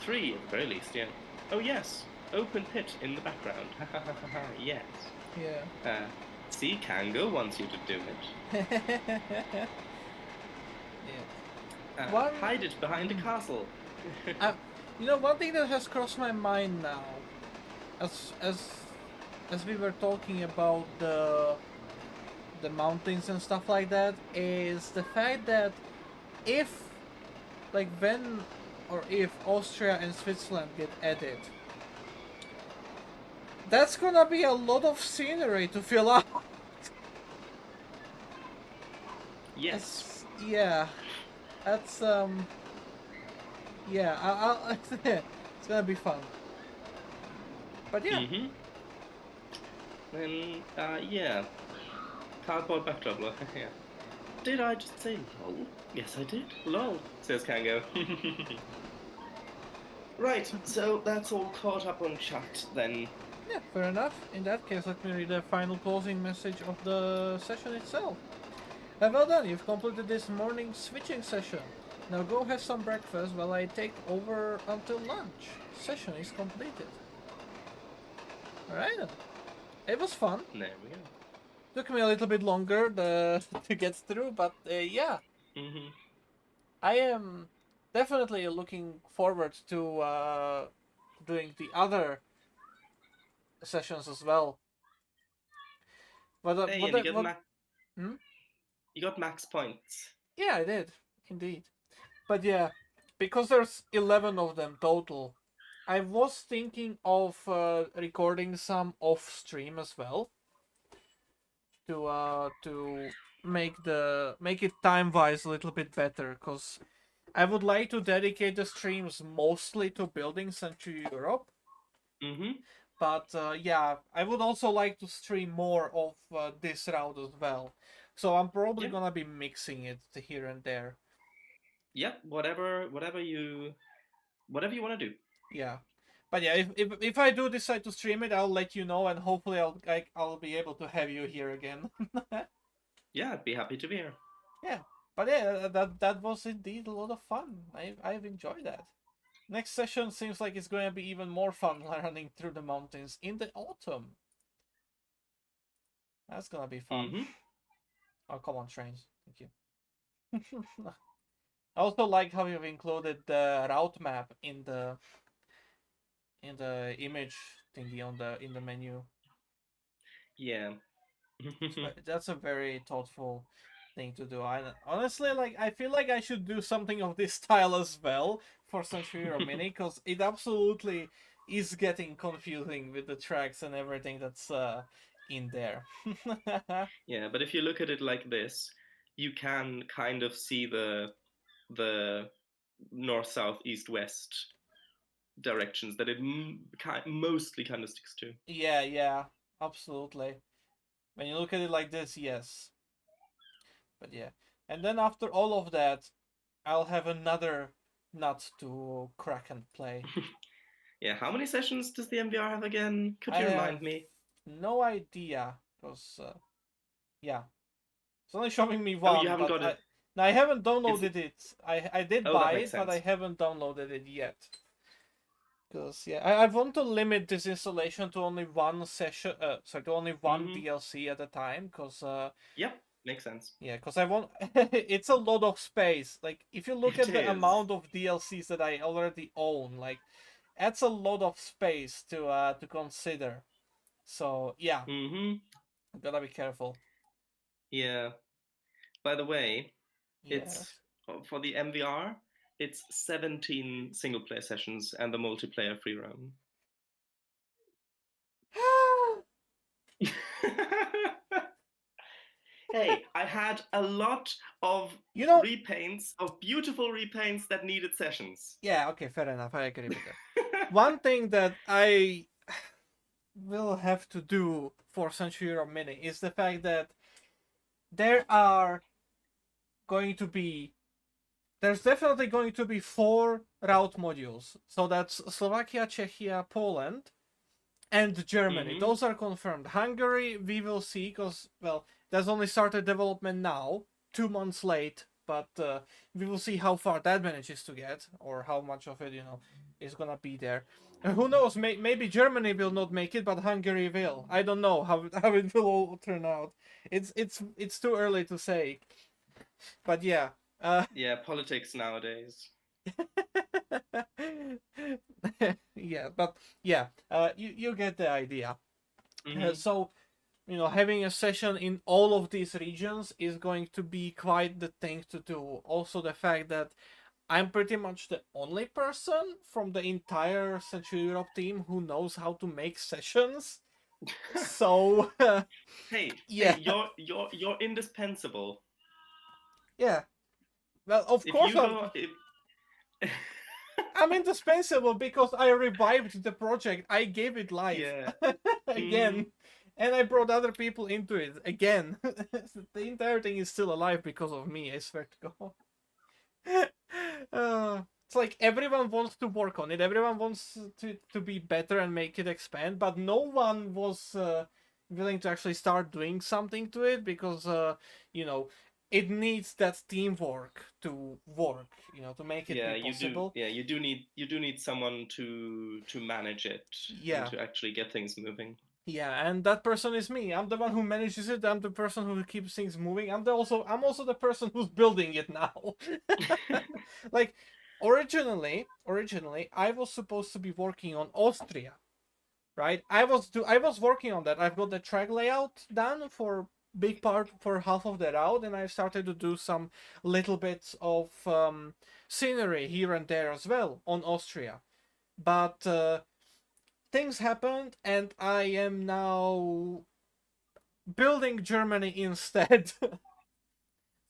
Speaker 2: 3 at the very least, yeah. Oh, yes. Open pit in the background. Yes.
Speaker 1: Yeah.
Speaker 2: See, Kango wants you to do it.
Speaker 1: Yeah. One.
Speaker 2: Hide it behind a castle.
Speaker 1: One thing that has crossed my mind now, as we were talking about the mountains and stuff like that, is the fact that if like when or if Austria and Switzerland get added, that's gonna be a lot of scenery to fill out.
Speaker 2: Yes.
Speaker 1: Yeah, that's yeah, it's gonna be fun. But yeah.
Speaker 2: Then, yeah. Cardboard backdrop, yeah. Did I just say lol? Yes, I did. Lol, says Kango. Right, so that's all caught up on chat then.
Speaker 1: Yeah, fair enough. In that case, let me read the final closing message of the session itself. Well done, you've completed this morning's switching session. Now go have some breakfast while I take over until lunch. Session is completed. Alright then. It was fun.
Speaker 2: There we go.
Speaker 1: Took me a little bit longer to get through, but yeah. I am definitely looking forward to doing the other sessions as well. But,
Speaker 2: Hey, and you got
Speaker 1: hmm?
Speaker 2: You got max points.
Speaker 1: Yeah, I did. Indeed. But yeah, because there's 11 of them total, I was thinking of recording some off stream as well to make it time wise a little bit better, because I would like to dedicate the streams mostly to building Central Europe. But yeah, I would also like to stream more of this route as well. So I'm probably gonna be mixing it here and there.
Speaker 2: Yep, whatever you want to do.
Speaker 1: Yeah, but yeah, if I do decide to stream it, I'll let you know, and hopefully I'll be able to have you here again.
Speaker 2: Yeah, I'd be happy to be here.
Speaker 1: Yeah, but yeah, that was indeed a lot of fun. I've enjoyed that. Next session seems like it's going to be even more fun running through the mountains in the autumn. That's gonna be fun.
Speaker 2: Mm-hmm.
Speaker 1: Oh, come on, Trainz. Thank you. I also like how you've included the route map in the image thingy on the in the menu.
Speaker 2: Yeah.
Speaker 1: That's a very thoughtful thing to do. I honestly like. I feel like I should do something of this style as well for Century or Mini, because it absolutely is getting confusing with the tracks and everything that's in there.
Speaker 2: Yeah, but if you look at it like this, you can kind of see the north, south, east, west directions that it mostly kind of sticks to.
Speaker 1: Yeah, absolutely. When you look at it like this, yes. But yeah. And then after all of that, I'll have another nut to crack and play.
Speaker 2: Yeah, how many sessions does the MVR have again? Could
Speaker 1: I
Speaker 2: you
Speaker 1: have
Speaker 2: remind me?
Speaker 1: no idea, because, yeah. It's only showing me
Speaker 2: Oh, you
Speaker 1: one,
Speaker 2: haven't
Speaker 1: but
Speaker 2: got it.
Speaker 1: I haven't
Speaker 2: It's
Speaker 1: downloaded it. I did
Speaker 2: oh, that
Speaker 1: buy
Speaker 2: makes
Speaker 1: it, but I
Speaker 2: sense.
Speaker 1: haven't downloaded it yet. Because, yeah, I want to limit this installation to only one session, sorry, to only one
Speaker 2: Mm-hmm.
Speaker 1: DLC at a time, because,
Speaker 2: Yep, makes sense.
Speaker 1: yeah, because I want. It's a lot of space. Like, if you look
Speaker 2: It
Speaker 1: at the
Speaker 2: is.
Speaker 1: amount of DLCs that I already own, like, that's a lot of space to consider. So yeah,
Speaker 2: Mm-hmm.
Speaker 1: gotta be careful.
Speaker 2: Yeah. By the way, it's
Speaker 1: Yes.
Speaker 2: for the MVR. It's 17 single player sessions and the multiplayer free roam. Hey, I had a lot of
Speaker 1: You know.
Speaker 2: repaints, of beautiful repaints that needed sessions.
Speaker 1: Yeah. Okay. Fair enough. I agree with that. One thing that I will have to do for Century or Mini is the fact that there are going to be there's definitely going to be 4 route modules. So that's Slovakia, Czechia, Poland, and Germany.
Speaker 2: Mm-hmm.
Speaker 1: Those are confirmed. Hungary, we will see, because, well, there's only started development now, 2 months late, but we will see how far that manages to get, or how much of it, is gonna be there. And who knows, maybe Germany will not make it, but Hungary will. I don't know how, how it will all turn out. It's too early to say. But yeah.
Speaker 2: Yeah, politics nowadays.
Speaker 1: Yeah, but yeah, you get the idea.
Speaker 2: Mm-hmm.
Speaker 1: So, having a session in all of these regions is going to be quite the thing to do. Also, the fact that I'm pretty much the only person from the entire Central Europe team who knows how to make sessions. So,
Speaker 2: Hey,
Speaker 1: yeah,
Speaker 2: hey, you're indispensable.
Speaker 1: yeah. Well, of
Speaker 2: If
Speaker 1: course
Speaker 2: you go, if
Speaker 1: I'm indispensable because I revived the project. I gave it life
Speaker 2: yeah, mm-hmm.
Speaker 1: again, and I brought other people into it again. The entire thing is still alive because of me. I swear to God. It's like everyone wants to work on it. Everyone wants to be better and make it expand, but no one was willing to actually start doing something to it because you know it needs that teamwork to work. To make it
Speaker 2: Yeah,
Speaker 1: be
Speaker 2: you do.
Speaker 1: possible.
Speaker 2: Yeah, you do need someone to manage it and
Speaker 1: Yeah.
Speaker 2: to actually get things moving.
Speaker 1: Yeah, and that person is me. I'm the one who manages it. I'm the person who keeps things moving. I'm also the person who's building it now. Like originally I was supposed to be working on Austria, right? I was working on that. I've got the track layout done for big part for half of the route, and I started to do some little bits of scenery here and there as well on Austria. But things happened, and I am now building Germany instead.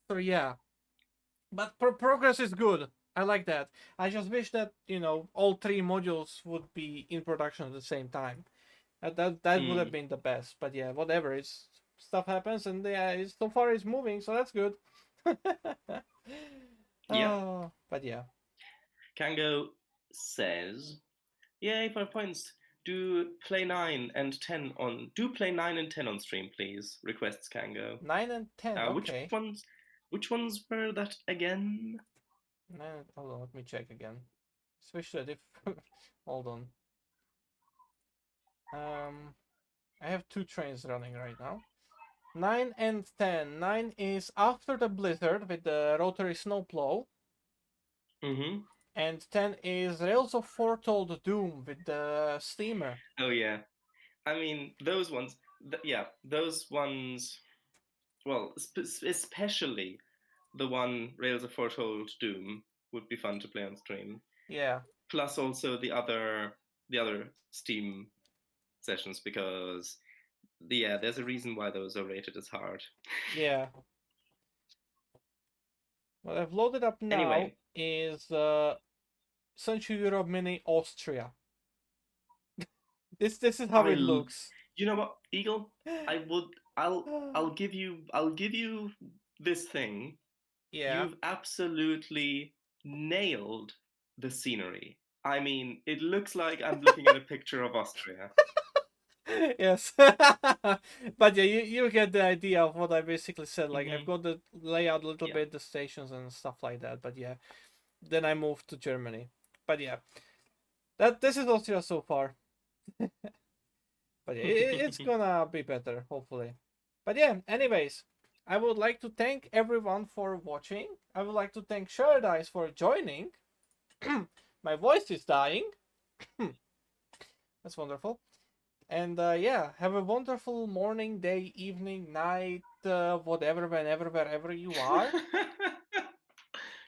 Speaker 1: So yeah, but progress is good. I like that. I just wish that all 3 modules would be in production at the same time. That would have
Speaker 2: Mm,
Speaker 1: been the best. But yeah, whatever. It's stuff happens, and yeah, so far it's moving, so that's good.
Speaker 2: yep.
Speaker 1: But yeah.
Speaker 2: Kango says, "Yay, 5 points. Do play 9 and 10 on stream, please. Requests Kango.
Speaker 1: 9 and 10,
Speaker 2: Which
Speaker 1: okay.
Speaker 2: ones? Which ones were that again?
Speaker 1: 9, hold on, let me check again. Switch to a hold on. I have 2 trains running right now. 9 and 10. 9 is after the blizzard with the rotary snowplow.
Speaker 2: Mm-hmm.
Speaker 1: And 10 is Rails of Foretold Doom with the steamer.
Speaker 2: Oh yeah. I mean, those ones. Yeah, those ones. Well, especially the one Rails of Foretold Doom would be fun to play on stream.
Speaker 1: Yeah.
Speaker 2: Plus also the other Steam sessions, because there's a reason why those are rated as hard.
Speaker 1: Yeah. What I've loaded up now
Speaker 2: Anyway,
Speaker 1: is Central Europe Mini Austria. This is how it looks.
Speaker 2: you know what, Eagle? I'll give you this thing.
Speaker 1: Yeah.
Speaker 2: You've absolutely nailed the scenery. I mean, it looks like I'm looking at a picture of Austria.
Speaker 1: Yes. But yeah, you get the idea of what I basically said. Like, I've got the layout a little
Speaker 2: Yeah.
Speaker 1: bit, the stations and stuff like that. But yeah, then I moved to Germany. But yeah, this is Austria so far. But yeah, it's gonna be better, hopefully. But yeah, anyways, I would like to thank everyone for watching. I would like to thank Sharedice for joining. My voice is dying. That's wonderful. And yeah, have a wonderful morning, day, evening, night, whatever, whenever, wherever you are.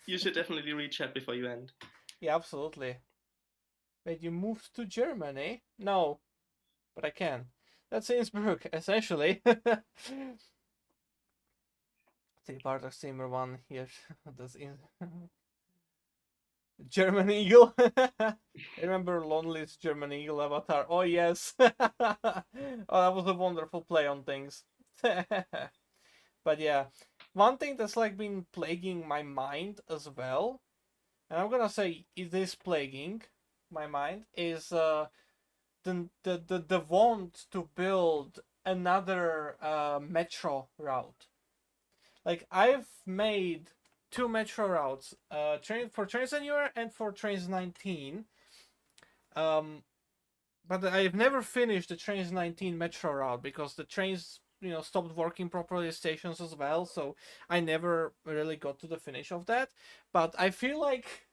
Speaker 2: You should definitely read chat before you end.
Speaker 1: Yeah, absolutely. Wait, you moved to Germany? No, but I can. That's Innsbruck, essentially. Take part of Steamer 1 here. That's in German Eagle. I remember Lonely's German Eagle avatar. Oh yes. Oh, that was a wonderful play on things. But yeah, one thing that's like been plaguing my mind as well, and I'm gonna say it is plaguing my mind, is the want to build another metro route. Like, I've made 2 metro routes, for Trainz Anywhere and for Trainz 19. But I've never finished the Trainz 19 metro route because the trains, stopped working properly, stations as well. So I never really got to the finish of that. But I feel like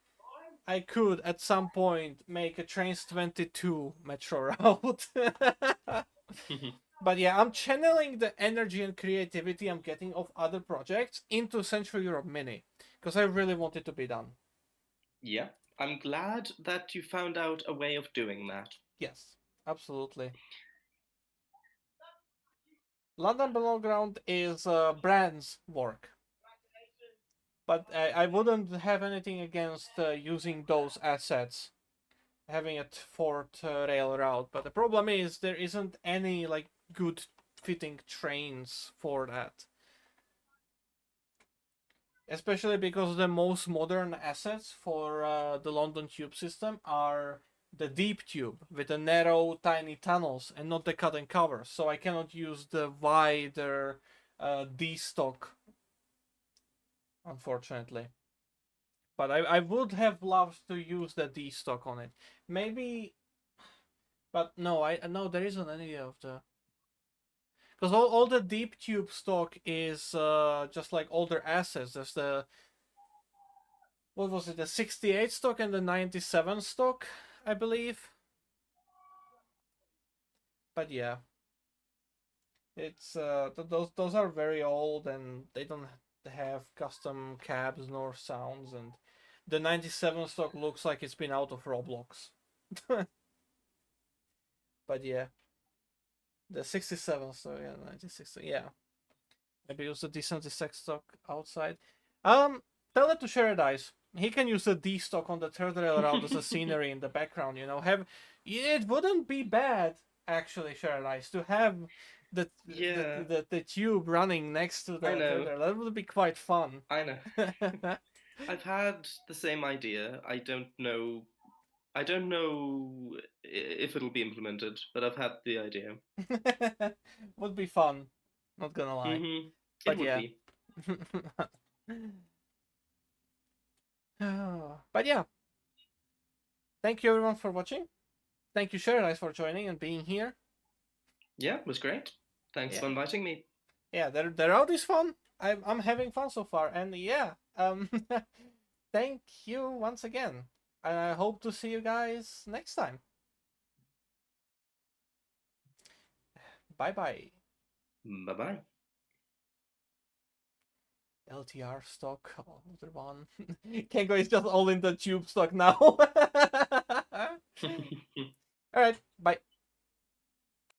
Speaker 1: I could at some point make a Trainz 22 metro route. But yeah, I'm channeling the energy and creativity I'm getting of other projects into Central Europe Mini because I really want it to be done.
Speaker 2: Yeah, I'm glad that you found out a way of doing that.
Speaker 1: Yes, absolutely. London Battleground is Brand's work, but I wouldn't have anything against using those assets, having a fourth rail route. But the problem is there isn't any like good fitting trains for that. Especially because the most modern assets for the London tube system are the deep tube with the narrow, tiny tunnels and not the cut and cover. So I cannot use the wider D stock, unfortunately. But I would have loved to use the D stock on it. Maybe, but no, I no, there isn't any of the. Because all the deep tube stock is just like older assets. There's the, what was it, the 68 stock and the 97 stock, I believe. But yeah, it's those are very old and they don't have custom cabs nor sounds, and the 97 stock looks like it's been out of Roblox. But yeah, the 67 stock, yeah, 96, yeah. Maybe use the D76 stock outside. Tell it to Sharedice. He can use the D stock on the third rail route as a scenery in the background. Have it wouldn't be bad actually, Sharedice, to have the tube running next to the third rail. That would be quite fun.
Speaker 2: I know. I've had the same idea. I don't know I don't know if it'll be implemented, but I've had the idea.
Speaker 1: Would be fun. Not gonna lie.
Speaker 2: Mm-hmm.
Speaker 1: But
Speaker 2: It would
Speaker 1: yeah.
Speaker 2: be.
Speaker 1: But yeah. Thank you everyone for watching. Thank you, Sherry, for joining and being here.
Speaker 2: Yeah, it was great. Thanks for inviting me.
Speaker 1: Yeah, the road is fun. I'm having fun so far, and yeah, thank you once again. And I hope to see you guys next time. Bye bye.
Speaker 2: Bye bye.
Speaker 1: LTR stock, another one. Kengo is just all in the tube stock now. All right.